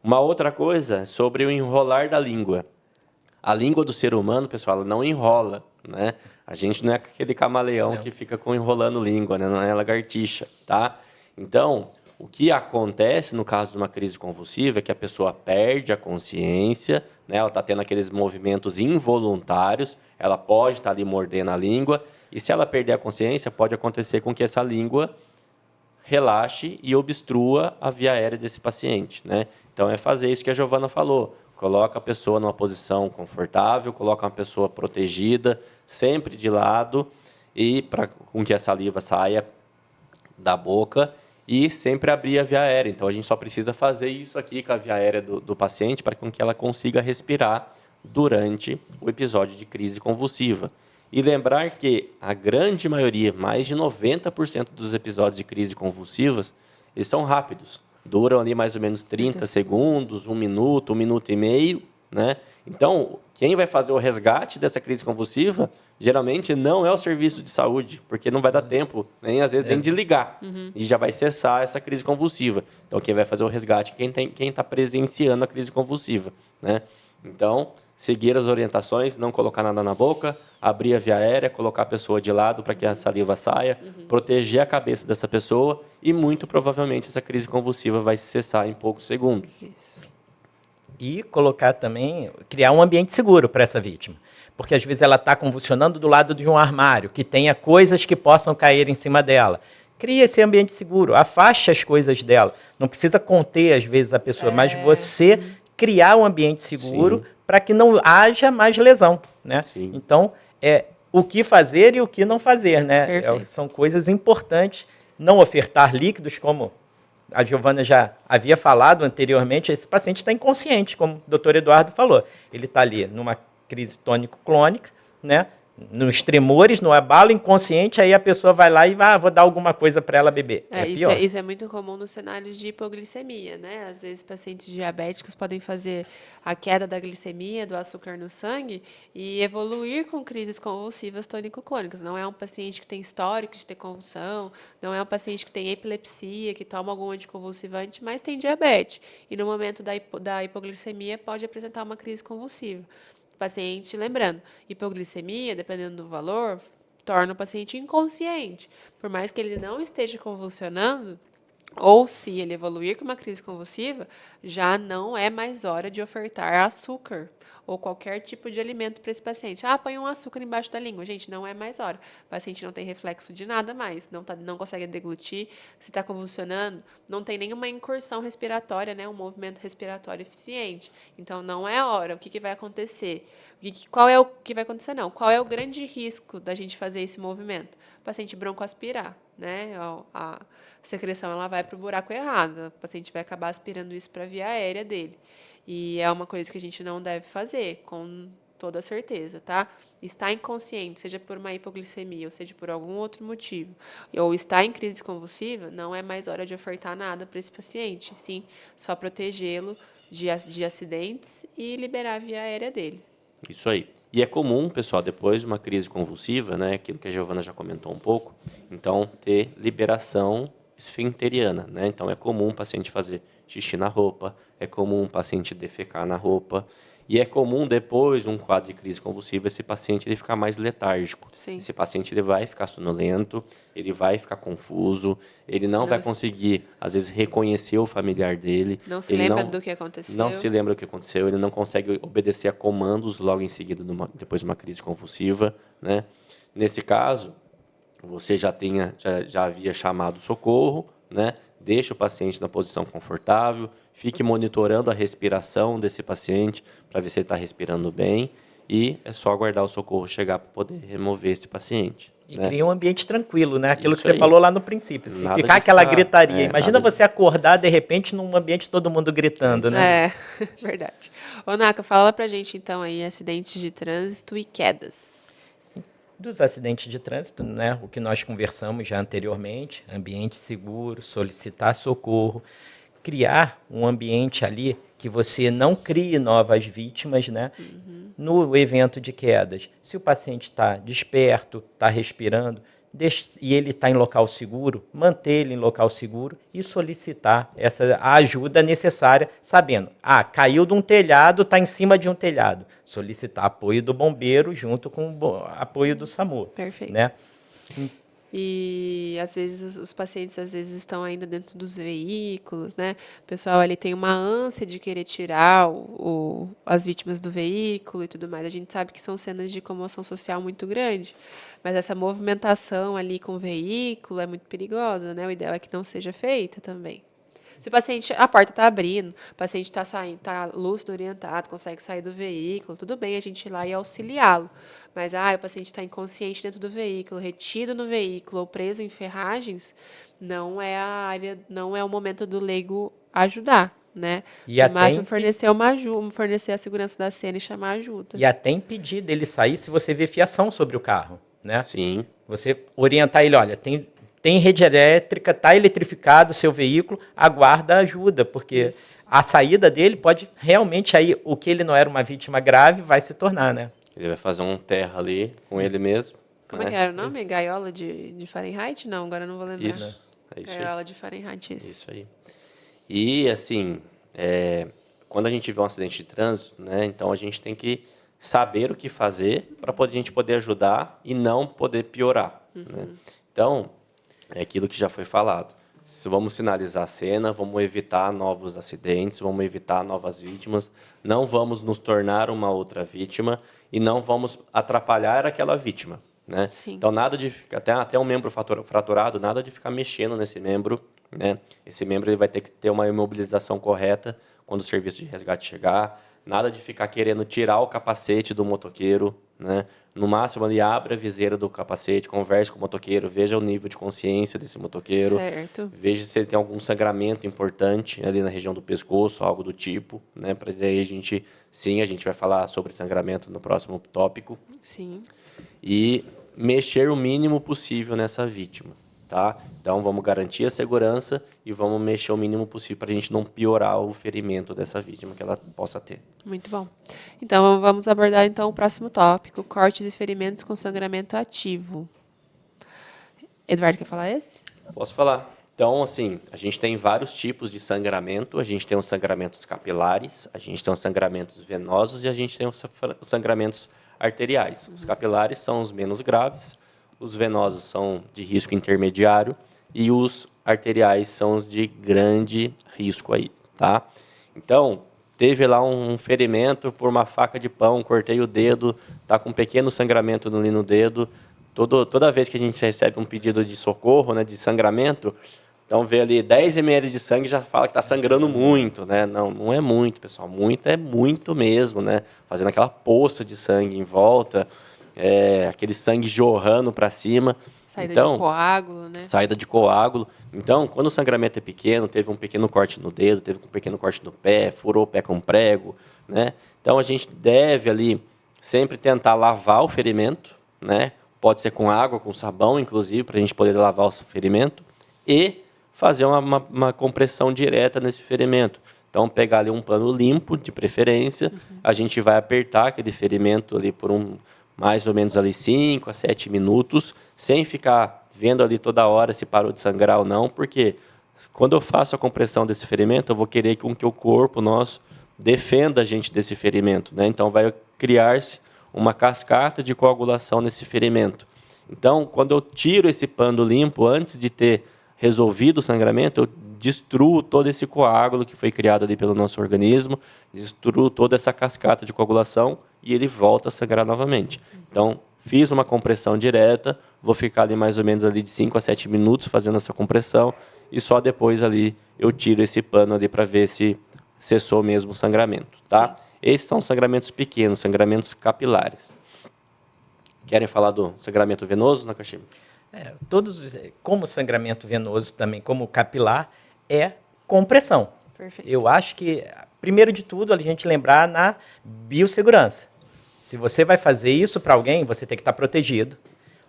Uma outra coisa sobre o enrolar da língua. A língua do ser humano, pessoal, ela não enrola, né? A gente não é aquele camaleão que fica enrolando língua, né? Não é lagartixa, tá? Então, o que acontece no caso de uma crise convulsiva é que a pessoa perde a consciência, né? Ela está tendo aqueles movimentos involuntários, ela pode estar ali mordendo a língua, e se ela perder a consciência, pode acontecer com que essa língua relaxe e obstrua a via aérea desse paciente, né? Então, é fazer isso que a Giovana falou. Coloca a pessoa numa posição confortável, coloca uma pessoa protegida, sempre de lado, e com que a saliva saia da boca e sempre abrir a via aérea. Então, a gente só precisa fazer isso aqui com a via aérea do paciente para que ela consiga respirar durante o episódio de crise convulsiva. E lembrar que a grande maioria, mais de 90% dos episódios de crise convulsivas, eles são rápidos. Duram ali mais ou menos 30 segundos, 1 minuto, 1 minuto e meio, né? Então, quem vai fazer o resgate dessa crise convulsiva, geralmente não é o serviço de saúde, porque não vai dar tempo, nem às vezes nem de ligar, e já vai cessar essa crise convulsiva. Então, quem vai fazer o resgate é quem está presenciando a crise convulsiva, né? Então, seguir as orientações, não colocar nada na boca, abrir a via aérea, colocar a pessoa de lado para que a saliva saia, proteger a cabeça dessa pessoa e, muito provavelmente, essa crise convulsiva vai cessar em poucos segundos. Isso. E colocar também, criar um ambiente seguro para essa vítima. Porque às vezes ela está convulsionando do lado de um armário, que tenha coisas que possam cair em cima dela. Cria esse ambiente seguro, afaste as coisas dela. Não precisa conter, às vezes, a pessoa, mas você criar um ambiente seguro para que não haja mais lesão, né? Sim. Então, o que fazer e o que não fazer, né? São coisas importantes. Não ofertar líquidos, como a Giovana já havia falado anteriormente, esse paciente está inconsciente, como o doutor Eduardo falou. Ele está ali numa crise tônico-clônica, né? Nos tremores, no abalo inconsciente, aí a pessoa vai lá e vou dar alguma coisa para ela beber. Isso é muito comum nos cenários de hipoglicemia, né? Às vezes, pacientes diabéticos podem fazer a queda da glicemia, do açúcar no sangue e evoluir com crises convulsivas tônico-clônicas. Não é um paciente que tem histórico de ter convulsão, não é um paciente que tem epilepsia, que toma algum anticonvulsivante, mas tem diabetes. E no momento da hipoglicemia pode apresentar uma crise convulsiva. Paciente, lembrando, hipoglicemia, dependendo do valor, torna o paciente inconsciente. Por mais que ele não esteja convulsionando, ou se ele evoluir com uma crise convulsiva, já não é mais hora de ofertar açúcar ou qualquer tipo de alimento para esse paciente. Põe um açúcar embaixo da língua. Gente, não é mais hora. O paciente não tem reflexo de nada mais, não consegue deglutir, se está convulsionando, não tem nenhuma incursão respiratória, né, um movimento respiratório eficiente. Então, não é hora. O que vai acontecer? Qual é o que vai acontecer? Não. Qual é o grande risco da gente fazer esse movimento? O paciente broncoaspirar, né? A secreção ela vai para o buraco errado. O paciente vai acabar aspirando isso para a via aérea dele. E é uma coisa que a gente não deve fazer, com toda certeza, tá? Está inconsciente, seja por uma hipoglicemia, ou seja por algum outro motivo, ou está em crise convulsiva, não é mais hora de ofertar nada para esse paciente, sim, só protegê-lo de acidentes e liberar a via aérea dele. Isso aí. E é comum, pessoal, depois de uma crise convulsiva, né, aquilo que a Giovana já comentou um pouco, então ter liberação esfincteriana, né? Então é comum o paciente fazer xixi na roupa, é comum o paciente defecar na roupa, e é comum depois de um quadro de crise convulsiva esse paciente ele ficar mais letárgico. Sim. Esse paciente ele vai ficar sonolento, ele vai ficar confuso, ele não vai conseguir às vezes reconhecer o familiar dele, não se lembra do que aconteceu. Não se lembra do que aconteceu, ele não consegue obedecer a comandos logo em seguida depois de uma crise convulsiva, né? Nesse caso, você já havia chamado socorro, né? Deixa o paciente na posição confortável, fique monitorando a respiração desse paciente para ver se ele está respirando bem e é só aguardar o socorro chegar para poder remover esse paciente. E cria um ambiente tranquilo, né? Aquilo Isso que você aí. falou lá no princípio. Se Nada ficar de aquela ficar- gritaria, é, imagina nada de- você acordar de repente num ambiente todo mundo gritando, né? Verdade. Ô, Naka, fala pra gente então aí acidentes de trânsito e quedas. dos acidentes de trânsito, né? O que nós conversamos já anteriormente, ambiente seguro, solicitar socorro, criar um ambiente ali que você não crie novas vítimas, né? No evento de quedas, se o paciente está desperto, está respirando, e ele está em local seguro, manter ele em local seguro e solicitar a ajuda necessária, sabendo, caiu de um telhado, está em cima de um telhado. Solicitar apoio do bombeiro junto com o apoio do SAMU. Perfeito. Né? E às vezes os pacientes estão ainda dentro dos veículos, né? O pessoal ali tem uma ânsia de querer tirar as vítimas do veículo e tudo mais. A gente sabe que são cenas de comoção social muito grande, mas essa movimentação ali com o veículo é muito perigosa, né? O ideal é que não seja feita também. Se o paciente, a porta está abrindo, o paciente está saindo, está lúcido, orientado, consegue sair do veículo, tudo bem a gente ir lá e auxiliá-lo. Mas o paciente está inconsciente dentro do veículo, retido no veículo ou preso em ferragens, não é a área, não é o momento do leigo ajudar, né? E no máximo fornecer uma ajuda, fornecer a segurança da cena e chamar ajuda. E até impedir dele sair se você vê fiação sobre o carro, né? Sim. Você orientar ele, olha, tem rede elétrica, está eletrificado o seu veículo, aguarda ajuda, porque a saída dele pode realmente, aí o que ele não era uma vítima grave vai se tornar, né? Ele vai fazer um terra ali com ele mesmo. Como é que era o nome? Gaiola de Fahrenheit? Não, agora eu não vou lembrar. Isso, é isso Gaiola aí. de Fahrenheit, Isso aí. E, assim, quando a gente vê um acidente de trânsito, né, então a gente tem que saber o que fazer para a gente poder ajudar e não poder piorar. Né? Então, é aquilo que já foi falado. Vamos sinalizar a cena, vamos evitar novos acidentes, vamos evitar novas vítimas, não vamos nos tornar uma outra vítima e não vamos atrapalhar aquela vítima. Né? Sim. Então, nada de ficar, até um membro fraturado, nada de ficar mexendo nesse membro. Né? Esse membro ele vai ter que ter uma imobilização correta quando o serviço de resgate chegar, nada de ficar querendo tirar o capacete do motoqueiro. Né? No máximo, ali, abre a viseira do capacete, converse com o motoqueiro, veja o nível de consciência desse motoqueiro, certo. Veja se ele tem algum sangramento importante ali na região do pescoço, algo do tipo, né? Para daí a gente vai falar sobre sangramento no próximo tópico. Sim. E mexer o mínimo possível nessa vítima, tá? Então, vamos garantir a segurança e vamos mexer o mínimo possível para a gente não piorar o ferimento dessa vítima que ela possa ter. Muito bom. Então, vamos abordar então o próximo tópico, cortes e ferimentos com sangramento ativo. Eduardo, quer falar esse? Posso falar. Então, assim, a gente tem vários tipos de sangramento. A gente tem os sangramentos capilares, a gente tem os sangramentos venosos e a gente tem os sangramentos arteriais. Os capilares são os menos graves, os venosos são de risco intermediário e os arteriais são os de grande risco aí, tá? Então, teve lá um ferimento por uma faca de pão, cortei o dedo, tá com um pequeno sangramento ali no dedo. Toda vez que a gente recebe um pedido de socorro, né, de sangramento, então vê ali 10 ml de sangue já fala que está sangrando muito, né? Não, não é muito, pessoal. Muito é muito mesmo, né? Fazendo aquela poça de sangue em volta, aquele sangue jorrando para cima. Saída de coágulo, né? Saída de coágulo. Então, quando o sangramento é pequeno, teve um pequeno corte no dedo, teve um pequeno corte no pé, furou o pé com prego, né? Então, a gente deve ali sempre tentar lavar o ferimento, né? Pode ser com água, com sabão, inclusive, para a gente poder lavar o ferimento e fazer uma compressão direta nesse ferimento. Então, pegar ali um pano limpo, de preferência, a gente vai apertar aquele ferimento ali por mais ou menos ali 5 a 7 minutos, sem ficar vendo ali toda hora se parou de sangrar ou não, porque quando eu faço a compressão desse ferimento, eu vou querer que o corpo nosso defenda a gente desse ferimento, né? Então, vai criar-se uma cascata de coagulação nesse ferimento. Então, quando eu tiro esse pano limpo, antes de ter resolvido o sangramento, eu destruo todo esse coágulo que foi criado ali pelo nosso organismo, destruo toda essa cascata de coagulação e ele volta a sangrar novamente. Então, fiz uma compressão direta, vou ficar ali mais ou menos ali de 5 a 7 minutos fazendo essa compressão e só depois ali eu tiro esse pano ali para ver se cessou mesmo o sangramento, tá? Sim. Esses são sangramentos pequenos, sangramentos capilares. Querem falar do sangramento venoso, Nakashima? Como sangramento venoso também, como capilar, é compressão. Perfeito. Eu acho que, primeiro de tudo, a gente lembrar na biossegurança. Se você vai fazer isso para alguém, você tem que estar protegido.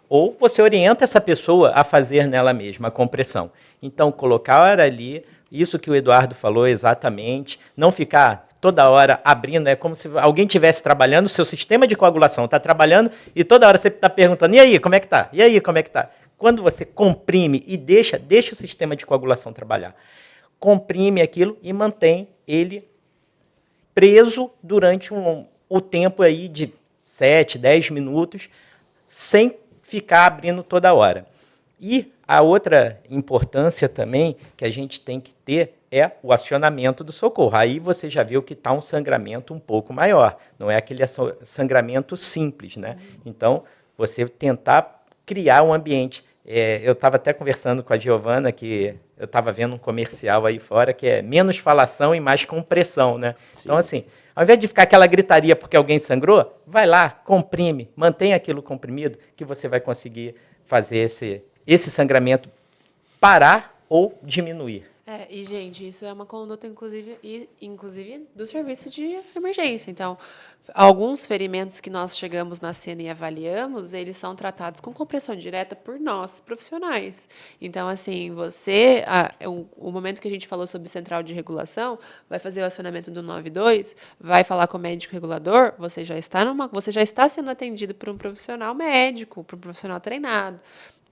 Ou você orienta essa pessoa a fazer nela mesma a compressão. Então, colocar ali, isso que o Eduardo falou exatamente, não ficar toda hora abrindo, é como se alguém estivesse trabalhando, o seu sistema de coagulação está trabalhando e toda hora você está perguntando, e aí, como é que está? E aí, como é que está? Quando você comprime e deixa o sistema de coagulação trabalhar, comprime aquilo e mantém ele preso durante o tempo aí de 7, 10 minutos, sem ficar abrindo toda hora. E a outra importância também que a gente tem que ter é o acionamento do socorro. Aí você já viu que está um sangramento um pouco maior, não é aquele sangramento simples, né? Então, você tentar criar um ambiente. Eu estava até conversando com a Giovana, que eu estava vendo um comercial aí fora, que é menos falação e mais compressão, né? Sim. Então, assim, ao invés de ficar aquela gritaria porque alguém sangrou, vai lá, comprime, mantenha aquilo comprimido, que você vai conseguir fazer esse sangramento parar ou diminuir. E, gente, isso é uma conduta, inclusive do serviço de emergência. Então, alguns ferimentos que nós chegamos na cena e avaliamos, eles são tratados com compressão direta por nós, profissionais. Então, assim, o momento que a gente falou sobre central de regulação, vai fazer o acionamento do 92, vai falar com o médico regulador, você já está sendo atendido por um profissional médico, por um profissional treinado.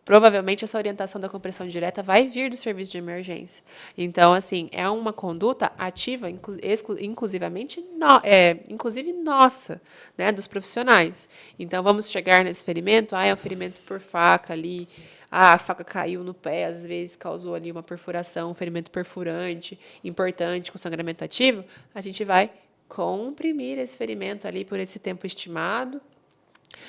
Provavelmente essa orientação da compressão direta vai vir do serviço de emergência. Então, assim, é uma conduta ativa, inclusive nossa, né, dos profissionais. Então, vamos chegar nesse ferimento, é um ferimento por faca ali, a faca caiu no pé, às vezes causou ali uma perfuração, um ferimento perfurante, importante, com sangramento ativo, a gente vai comprimir esse ferimento ali por esse tempo estimado,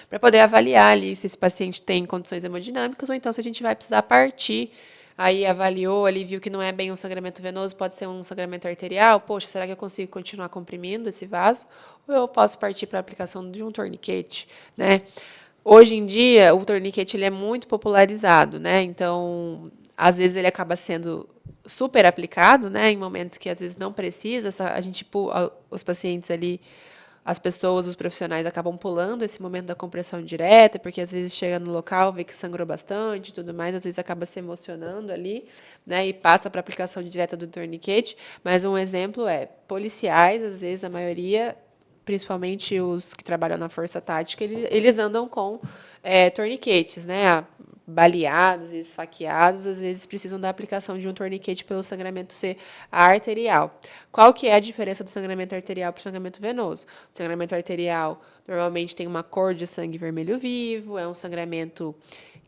para poder avaliar ali se esse paciente tem condições hemodinâmicas ou então se a gente vai precisar partir. Aí avaliou ali, viu que não é bem um sangramento venoso, pode ser um sangramento arterial. Poxa, será que eu consigo continuar comprimindo esse vaso? Ou eu posso partir para a aplicação de um torniquete, né? Hoje em dia, o torniquete ele é muito popularizado, né? Então, às vezes ele acaba sendo super aplicado, né? Em momentos que às vezes não precisa, os pacientes ali, as pessoas, os profissionais acabam pulando esse momento da compressão direta, porque às vezes chega no local, vê que sangrou bastante e tudo mais, às vezes acaba se emocionando ali, né, e passa para a aplicação direta do torniquete. Mas um exemplo é policiais, às vezes a maioria, principalmente os que trabalham na força tática, eles andam com torniquetes, né, baleados e esfaqueados, às vezes precisam da aplicação de um torniquete pelo sangramento ser arterial. Qual que é a diferença do sangramento arterial para o sangramento venoso? O sangramento arterial normalmente tem uma cor de sangue vermelho vivo, é um sangramento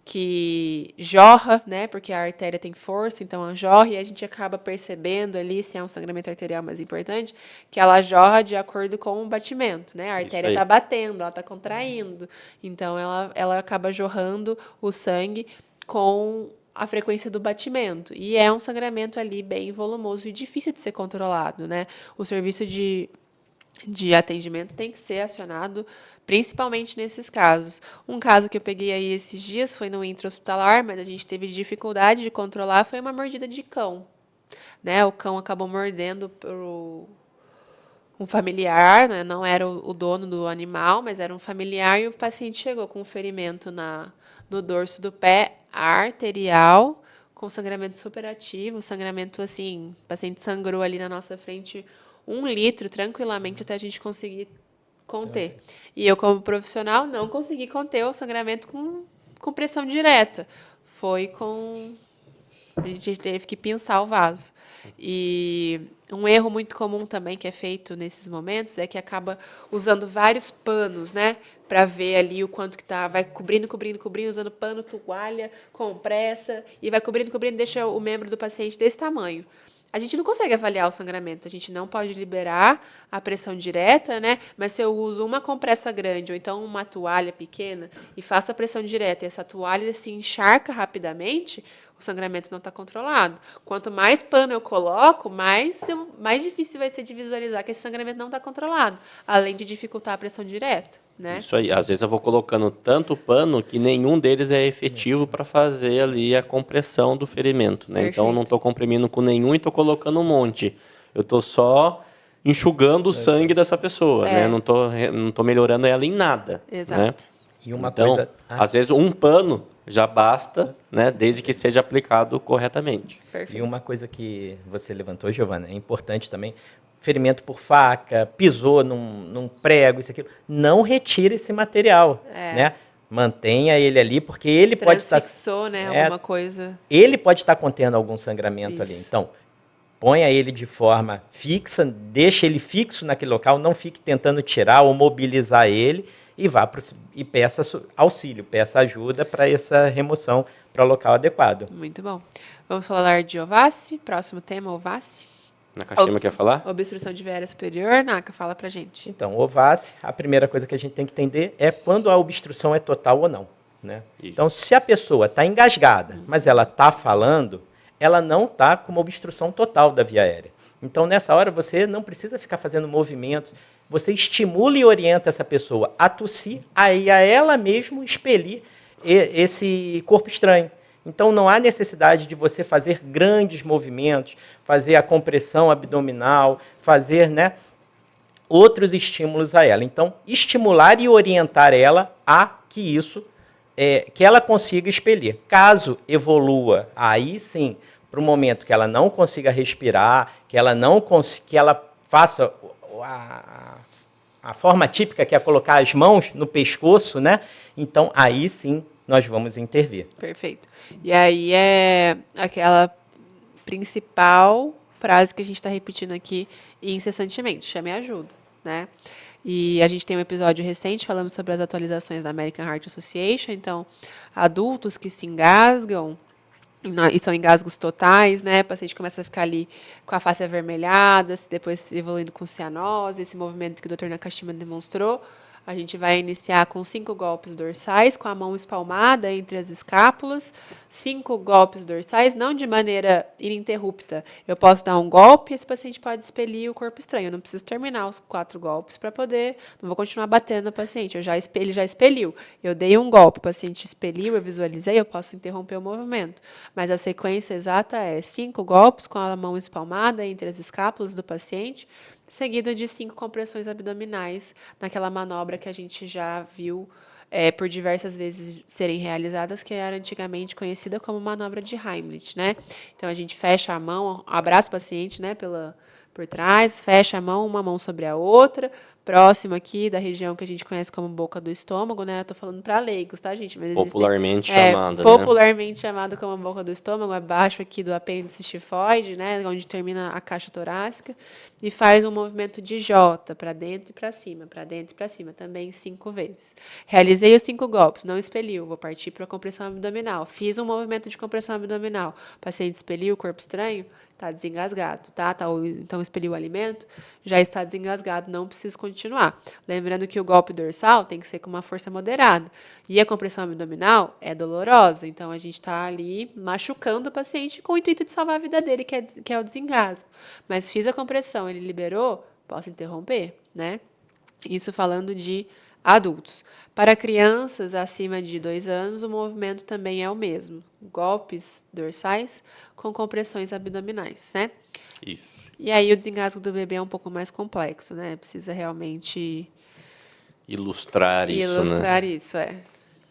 que jorra, né, porque a artéria tem força, então ela jorra, e a gente acaba percebendo ali, se é um sangramento arterial mais importante, que ela jorra de acordo com o batimento, né, a artéria está batendo, ela está contraindo, então ela acaba jorrando o sangue com a frequência do batimento, e é um sangramento ali bem volumoso e difícil de ser controlado, né, o serviço de atendimento tem que ser acionado, principalmente nesses casos. Um caso que eu peguei aí esses dias foi no intra-hospitalar, mas a gente teve dificuldade de controlar, foi uma mordida de cão, né? O cão acabou mordendo um familiar, né? Não era o dono do animal, mas era um familiar, e o paciente chegou com um ferimento no dorso do pé arterial, com sangramento superativo, sangramento assim, o paciente sangrou ali na nossa frente 1 litro tranquilamente até a gente conseguir conter. E eu, como profissional, não consegui conter o sangramento com pressão direta. A gente teve que pinçar o vaso. E um erro muito comum também que é feito nesses momentos é que acaba usando vários panos, né? Para ver ali o quanto que tá, vai cobrindo, usando pano, toalha, compressa, e vai cobrindo, deixa o membro do paciente desse tamanho. A gente não consegue avaliar o sangramento, a gente não pode liberar a pressão direta, né? Mas se eu uso uma compressa grande ou então uma toalha pequena e faço a pressão direta e essa toalha se encharca rapidamente, o sangramento não está controlado. Quanto mais pano eu coloco, mais difícil vai ser de visualizar que esse sangramento não está controlado, além de dificultar a pressão direta, né? Isso aí. Às vezes eu vou colocando tanto pano que nenhum deles é efetivo para fazer ali a compressão do ferimento, né? Então eu não estou comprimindo com nenhum e estou colocando um monte. Eu estou só enxugando o sangue dessa pessoa, né? Não tô melhorando ela em nada. Exato. Né? E uma Então, coisa... às vezes um pano já basta, né? Desde que seja aplicado corretamente. Perfeito. E uma coisa que você levantou, Giovana, é importante também, ferimento por faca, pisou num prego, isso, aquilo, não retire esse material, né? Mantenha ele ali, porque ele pode estar... Transfixou, né? Alguma coisa. Ele pode estar contendo algum sangramento Isso. ali. Então, ponha ele de forma fixa, deixe ele fixo naquele local, não fique tentando tirar ou mobilizar ele e peça auxílio, peça ajuda para essa remoção para o local adequado. Muito bom. Vamos falar de Ovace. Próximo tema, Ovace. Nakashima quer falar? Obstrução de viária superior. Naka, fala pra gente. Então, Ovace, a primeira coisa que a gente tem que entender é quando a obstrução é total ou não. Né? Então, se a pessoa está engasgada, mas ela está falando, ela não está com uma obstrução total da via aérea. Então, nessa hora, você não precisa ficar fazendo movimentos, você estimula e orienta essa pessoa a tossir, aí a ela mesmo expelir esse corpo estranho. Então, não há necessidade de você fazer grandes movimentos, fazer a compressão abdominal, fazer, né, outros estímulos a ela. Então, estimular e orientar ela a que isso, que ela consiga expelir. Caso evolua, aí sim, para o momento que ela não consiga respirar, que ela faça a forma típica, que é colocar as mãos no pescoço, né? Então, aí sim, nós vamos intervir. Perfeito. E aí é aquela principal frase que a gente está repetindo aqui incessantemente: chame ajuda, né? E a gente tem um episódio recente falando sobre as atualizações da American Heart Association. Então, adultos que se engasgam, e são engasgos totais, né? O paciente começa a ficar ali com a face avermelhada, depois evoluindo com cianose, esse movimento que o Dr. Nakashima demonstrou. A gente vai iniciar com 5 golpes dorsais, com a mão espalmada entre as escápulas. 5 golpes dorsais, não de maneira ininterrupta. Eu posso dar um golpe e esse paciente pode expelir o corpo estranho. Eu não preciso terminar os 4 golpes para poder... Não vou continuar batendo no paciente. Ele já expeliu. Eu dei um golpe, o paciente expeliu, eu visualizei, eu posso interromper o movimento. Mas a sequência exata é 5 golpes com a mão espalmada entre as escápulas do paciente, seguido de 5 compressões abdominais naquela manobra que a gente já viu por diversas vezes serem realizadas, que era antigamente conhecida como manobra de Heimlich, né? Então, a gente fecha a mão, abraça o paciente, né, por trás, fecha a mão, uma mão sobre a outra, próximo aqui da região que a gente conhece como boca do estômago, né? Eu tô falando para leigos, tá, gente? Mas popularmente chamado, popularmente chamado como boca do estômago, abaixo aqui do apêndice xifoide, né? Onde termina a caixa torácica, e faz um movimento de J, para dentro e para cima, também 5 vezes. Realizei os 5 golpes, não expeliu, vou partir para a compressão abdominal. Fiz um movimento de compressão abdominal, o paciente expeliu o corpo estranho, está desengasgado, tá? Então, expeliu o alimento, já está desengasgado, não preciso continuar. Lembrando que o golpe dorsal tem que ser com uma força moderada. E a compressão abdominal é dolorosa, então a gente está ali machucando o paciente com o intuito de salvar a vida dele, que é o desengasgo. Mas fiz a compressão, ele liberou, posso interromper, né? Isso falando de adultos. Para crianças acima de 2 anos, o movimento também é o mesmo. Golpes dorsais com compressões abdominais, né? Isso. E aí o desengasgo do bebê é um pouco mais complexo, né? Precisa realmente ilustrar isso,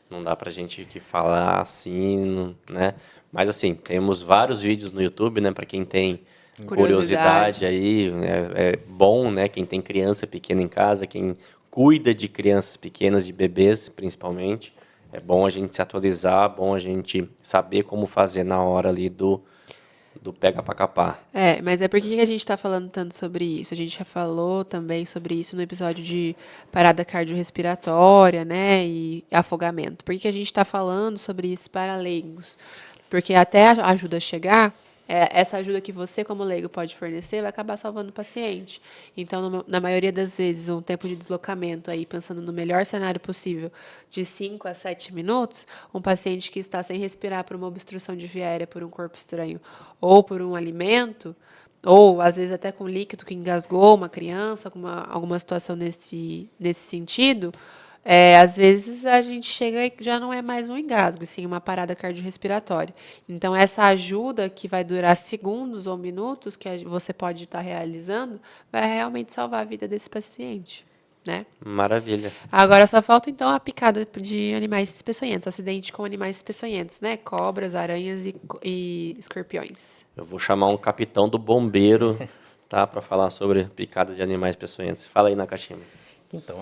Não dá pra gente que falar assim, né? Mas assim, temos vários vídeos no YouTube, né? Para quem tem curiosidade aí, é bom, né? Quem tem criança pequena em casa, quem cuida de crianças pequenas, de bebês principalmente, é bom a gente se atualizar, bom a gente saber como fazer na hora ali do pega pra capar. Mas por que a gente está falando tanto sobre isso? A gente já falou também sobre isso no episódio de parada cardiorrespiratória, né, e afogamento. Por que a gente está falando sobre isso para leigos? Porque até a ajuda chegar, essa ajuda que você, como leigo, pode fornecer vai acabar salvando o paciente. Então, na maioria das vezes, um tempo de deslocamento, aí, pensando no melhor cenário possível, de 5 a 7 minutos, um paciente que está sem respirar por uma obstrução de via aérea por um corpo estranho ou por um alimento, ou às vezes até com líquido que engasgou uma criança, alguma situação nesse sentido, Às vezes a gente chega e já não é mais um engasgo, sim uma parada cardiorrespiratória. Então, essa ajuda que vai durar segundos ou minutos, que você pode estar realizando, vai realmente salvar a vida desse paciente, né? Maravilha. Agora só falta, então, a picada de animais peçonhentos, acidente com animais peçonhentos, né? Cobras, aranhas e escorpiões. Eu vou chamar um capitão do bombeiro, tá, para falar sobre picadas de animais peçonhentos. Fala aí, Nakashima. Então,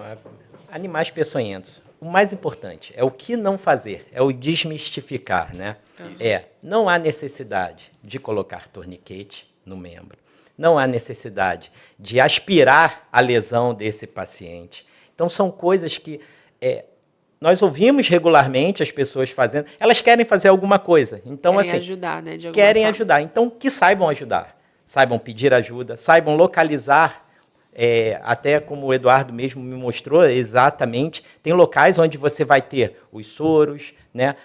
animais peçonhentos. O mais importante é o que não fazer, é o desmistificar, né? Não há necessidade de colocar torniquete no membro, não há necessidade de aspirar a lesão desse paciente. Então, são coisas que nós ouvimos regularmente as pessoas fazendo, elas querem fazer alguma coisa. Então, Querem assim, ajudar, né? De alguma querem forma. ajudar. Então, que saibam ajudar, saibam pedir ajuda, saibam localizar. Até como o Eduardo mesmo me mostrou exatamente, tem locais onde você vai ter os soros, né,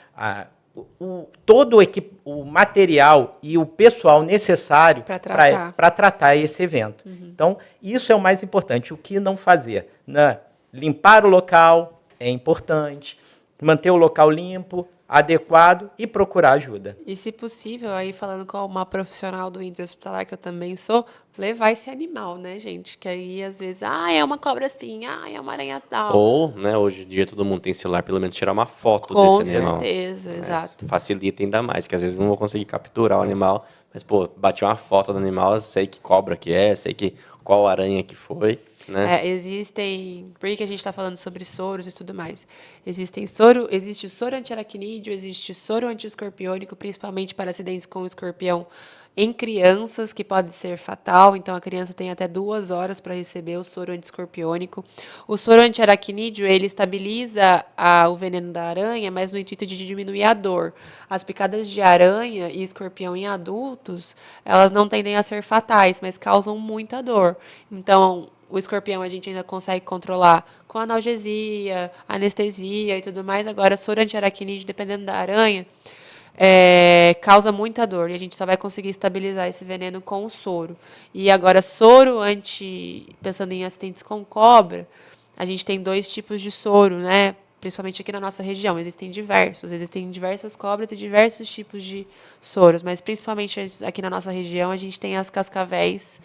todo o material e o pessoal necessário para tratar esse evento. Então, isso é o mais importante. O que não fazer? Né? Limpar o local é importante, manter o local limpo, adequado e procurar ajuda. E, se possível, aí falando com uma profissional do intra-hospitalar, que eu também sou, levar esse animal, né, gente? Que aí, às vezes, é uma cobra assim, é uma aranha tal. Ou, né, hoje em dia todo mundo tem celular, pelo menos tirar uma foto desse animal. Com certeza, exato. Facilita ainda mais, que às vezes não vou conseguir capturar o animal, mas, pô, bati uma foto do animal, sei que cobra que é, sei qual aranha que foi, né? Existem, por que a gente está falando sobre soros e tudo mais? Existe soro antiaracnídeo, existe soro antiescorpiônico, principalmente para acidentes com escorpião em crianças, que pode ser fatal. Então, a criança tem até 2 horas para receber o soro antiescorpiônico. O soro antiaracnídeo, ele estabiliza o veneno da aranha, mas no intuito de diminuir a dor. As picadas de aranha e escorpião em adultos, elas não tendem a ser fatais, mas causam muita dor. Então, o escorpião a gente ainda consegue controlar com analgesia, anestesia e tudo mais. Agora, soro antiaracnídeo, dependendo da aranha, causa muita dor. E a gente só vai conseguir estabilizar esse veneno com o soro. E agora, pensando em acidentes com cobra, a gente tem 2 tipos de soro, né? Principalmente aqui na nossa região. Existem diversas cobras e diversos tipos de soros. Mas, principalmente aqui na nossa região, a gente tem as cascavéis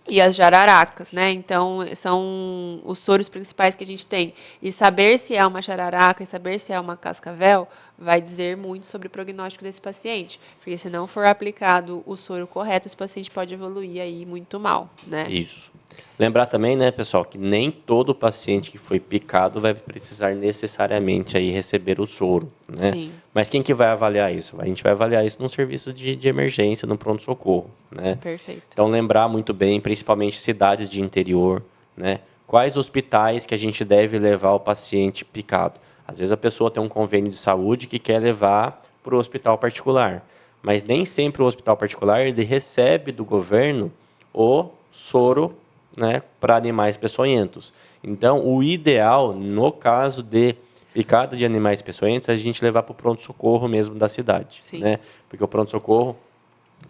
e as jararacas, né? Então, são os soros principais que a gente tem. E saber se é uma jararaca e saber se é uma cascavel vai dizer muito sobre o prognóstico desse paciente. Porque se não for aplicado o soro correto, esse paciente pode evoluir aí muito mal, né? Isso. Lembrar também, né, pessoal, que nem todo paciente que foi picado vai precisar necessariamente aí receber o soro, né? Sim. Mas quem que vai avaliar isso? A gente vai avaliar isso num serviço de emergência, no pronto-socorro, né? Perfeito. Então, lembrar muito bem, principalmente cidades de interior, né? Quais hospitais que a gente deve levar o paciente picado? Às vezes a pessoa tem um convênio de saúde que quer levar para o hospital particular, mas nem sempre o hospital particular ele recebe do governo o soro, né, para animais peçonhentos. Então, o ideal, no caso de picada de animais peçonhentos, é a gente levar para o pronto-socorro mesmo da cidade. Sim. Né? Porque o pronto-socorro,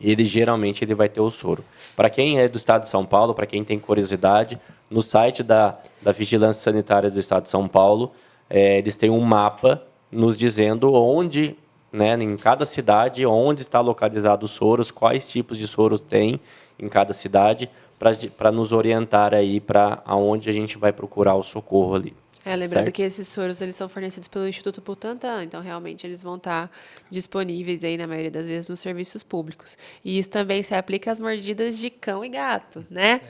geralmente ele vai ter o soro. Para quem é do estado de São Paulo, para quem tem curiosidade, no site da Vigilância Sanitária do estado de São Paulo, eles têm um mapa nos dizendo onde, né, em cada cidade, onde está localizado os soros, quais tipos de soros tem em cada cidade, para nos orientar aí para aonde a gente vai procurar o socorro ali. Lembrando certo? que esses soros eles são fornecidos pelo Instituto Butantan, então realmente eles vão estar disponíveis aí na maioria das vezes nos serviços públicos. E isso também se aplica às mordidas de cão e gato, né?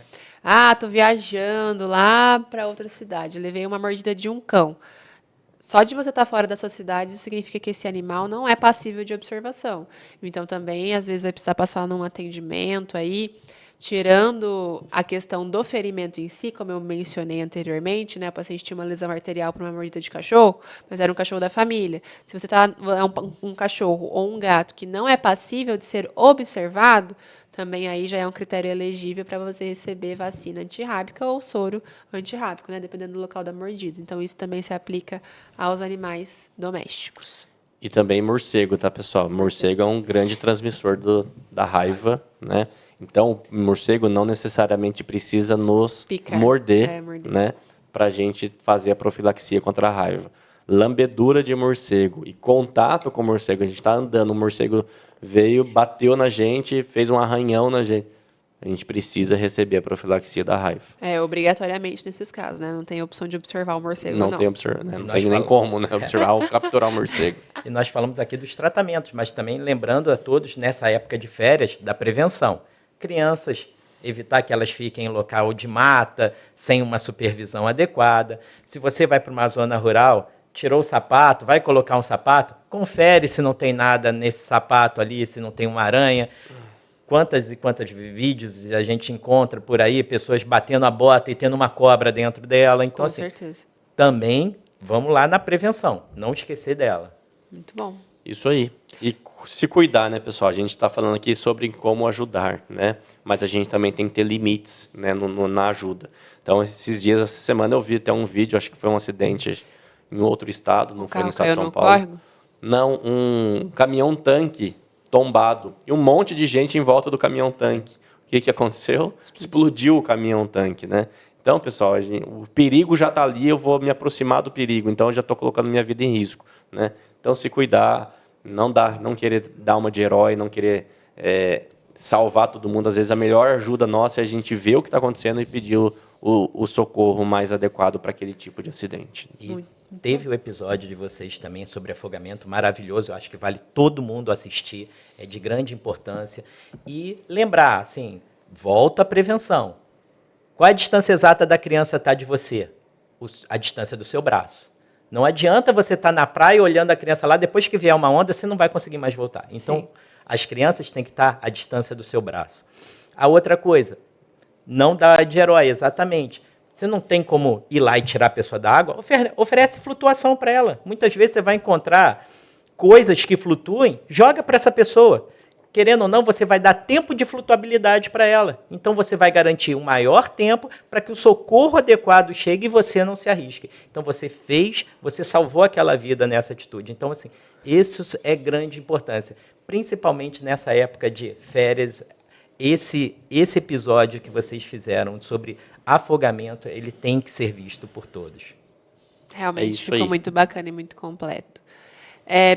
Tô viajando lá para outra cidade, levei uma mordida de um cão. Só de você estar fora da sua cidade, isso significa que esse animal não é passível de observação. Então, também, às vezes, vai precisar passar num atendimento aí, tirando a questão do ferimento em si, como eu mencionei anteriormente, né? O paciente tinha uma lesão arterial por uma mordida de cachorro, mas era um cachorro da família. Se você é um cachorro ou um gato que não é passível de ser observado, também aí já é um critério elegível para você receber vacina antirrábica ou soro antirrábico, né? Dependendo do local da mordida. Então, isso também se aplica aos animais domésticos. E também morcego, tá, pessoal? Morcego é um grande transmissor da raiva, né? Então, o morcego não necessariamente precisa nos morder, né? para a gente fazer a profilaxia contra a raiva. Lambedura de morcego e contato com o morcego. A gente está andando, o morcego veio, bateu na gente, fez um arranhão na gente. A gente precisa receber a profilaxia da raiva. Obrigatoriamente nesses casos, né? Não tem opção de observar o morcego, não. Não tem nem como, né? Observar ou capturar o morcego. E nós falamos aqui dos tratamentos, mas também lembrando a todos, nessa época de férias, da prevenção. Crianças, evitar que elas fiquem em local de mata, sem uma supervisão adequada. Se você vai para uma zona rural, tirou o sapato, vai colocar um sapato, confere se não tem nada nesse sapato ali, se não tem uma aranha. Quantas e quantas vídeos a gente encontra por aí, pessoas batendo a bota e tendo uma cobra dentro dela. Então, Com certeza. Também vamos lá na prevenção, não esquecer dela. Muito bom. Isso aí. E se cuidar, né, pessoal? A gente está falando aqui sobre como ajudar, né? Mas a gente também tem que ter limites, né, na ajuda. Então, esses dias, essa semana, eu vi até um vídeo, acho que foi um acidente em outro estado, não foi no estado de São Paulo. Córrego? Não, um caminhão-tanque tombado e um monte de gente em volta do caminhão-tanque. O que aconteceu? Explodiu o caminhão-tanque, né? Então, pessoal, o perigo já está ali, eu vou me aproximar do perigo, então eu já estou colocando minha vida em risco, né? Então, se cuidar, não querer dar uma de herói, não querer salvar todo mundo. Às vezes, a melhor ajuda nossa é a gente ver o que está acontecendo e pedir o socorro mais adequado para aquele tipo de acidente. E teve o episódio de vocês também sobre afogamento, maravilhoso, eu acho que vale todo mundo assistir, é de grande importância. E lembrar, assim, volta à prevenção. Qual a distância exata da criança está de você? A distância do seu braço. Não adianta você estar na praia olhando a criança lá, depois que vier uma onda, você não vai conseguir mais voltar. Então, sim, as crianças têm que estar à distância do seu braço. A outra coisa, não dá de herói, exatamente. Você não tem como ir lá e tirar a pessoa da água, oferece flutuação para ela. Muitas vezes você vai encontrar coisas que flutuem, joga para essa pessoa. Querendo ou não, você vai dar tempo de flutuabilidade para ela. Então, você vai garantir um maior tempo para que o socorro adequado chegue e você não se arrisque. Então, você salvou aquela vida nessa atitude. Então, assim, isso é grande importância. Principalmente nessa época de férias, esse episódio que vocês fizeram sobre afogamento, ele tem que ser visto por todos. Realmente ficou muito bacana e muito completo.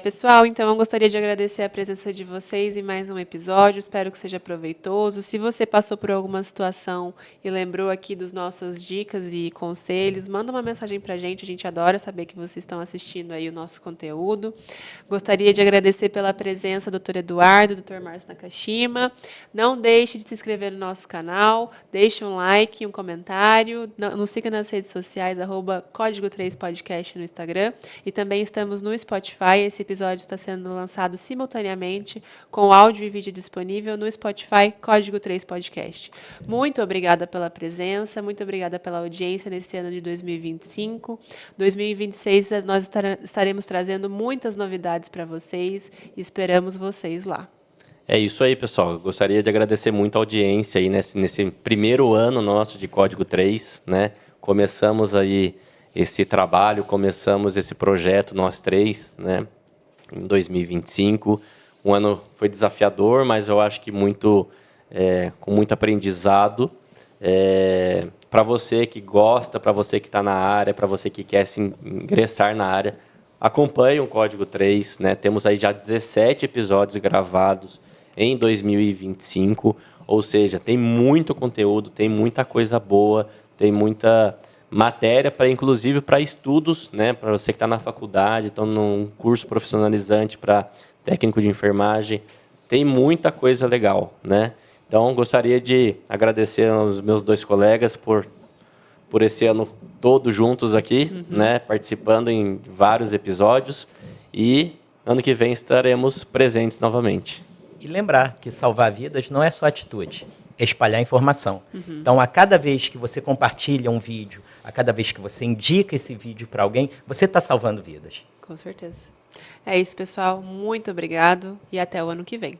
Pessoal, então eu gostaria de agradecer a presença de vocês em mais um episódio, espero que seja proveitoso. Se você passou por alguma situação e lembrou aqui dos nossas dicas e conselhos, manda uma mensagem pra gente adora saber que vocês estão assistindo aí o nosso conteúdo. Gostaria de agradecer pela presença do Dr. Eduardo, do Dr. Márcio Nakashima. Não deixe de se inscrever no nosso canal, deixe um like, um comentário, nos siga nas redes sociais, @Código 3 Podcast no Instagram, e também estamos no Spotify. Esse episódio está sendo lançado simultaneamente com áudio e vídeo disponível no Spotify Código 3 Podcast. Muito obrigada pela presença, muito obrigada pela audiência nesse ano de 2025. 2026 nós estaremos trazendo muitas novidades para vocês e esperamos vocês lá. É isso aí, pessoal. Eu gostaria de agradecer muito a audiência aí nesse primeiro ano nosso de Código 3, né? Começamos aí esse trabalho, começamos esse projeto, nós três, né, em 2025. Um ano foi desafiador, mas eu acho que com muito aprendizado. Para você que gosta, para você que está na área, para você que quer se ingressar na área, acompanhe o Código 3. Né? Temos aí já 17 episódios gravados em 2025, ou seja, tem muito conteúdo, tem muita coisa boa, tem muita matéria, inclusive para estudos, né, para você que está na faculdade, então num curso profissionalizante para técnico de enfermagem, tem muita coisa legal, né? Então, gostaria de agradecer aos meus dois colegas por esse ano todo juntos aqui, né, participando em vários episódios, e ano que vem estaremos presentes novamente. E lembrar que salvar vidas não é só atitude, é espalhar informação. Então, a cada vez que você compartilha um vídeo, a cada vez que você indica esse vídeo para alguém, você está salvando vidas. Com certeza. É isso, pessoal. Muito obrigado e até o ano que vem.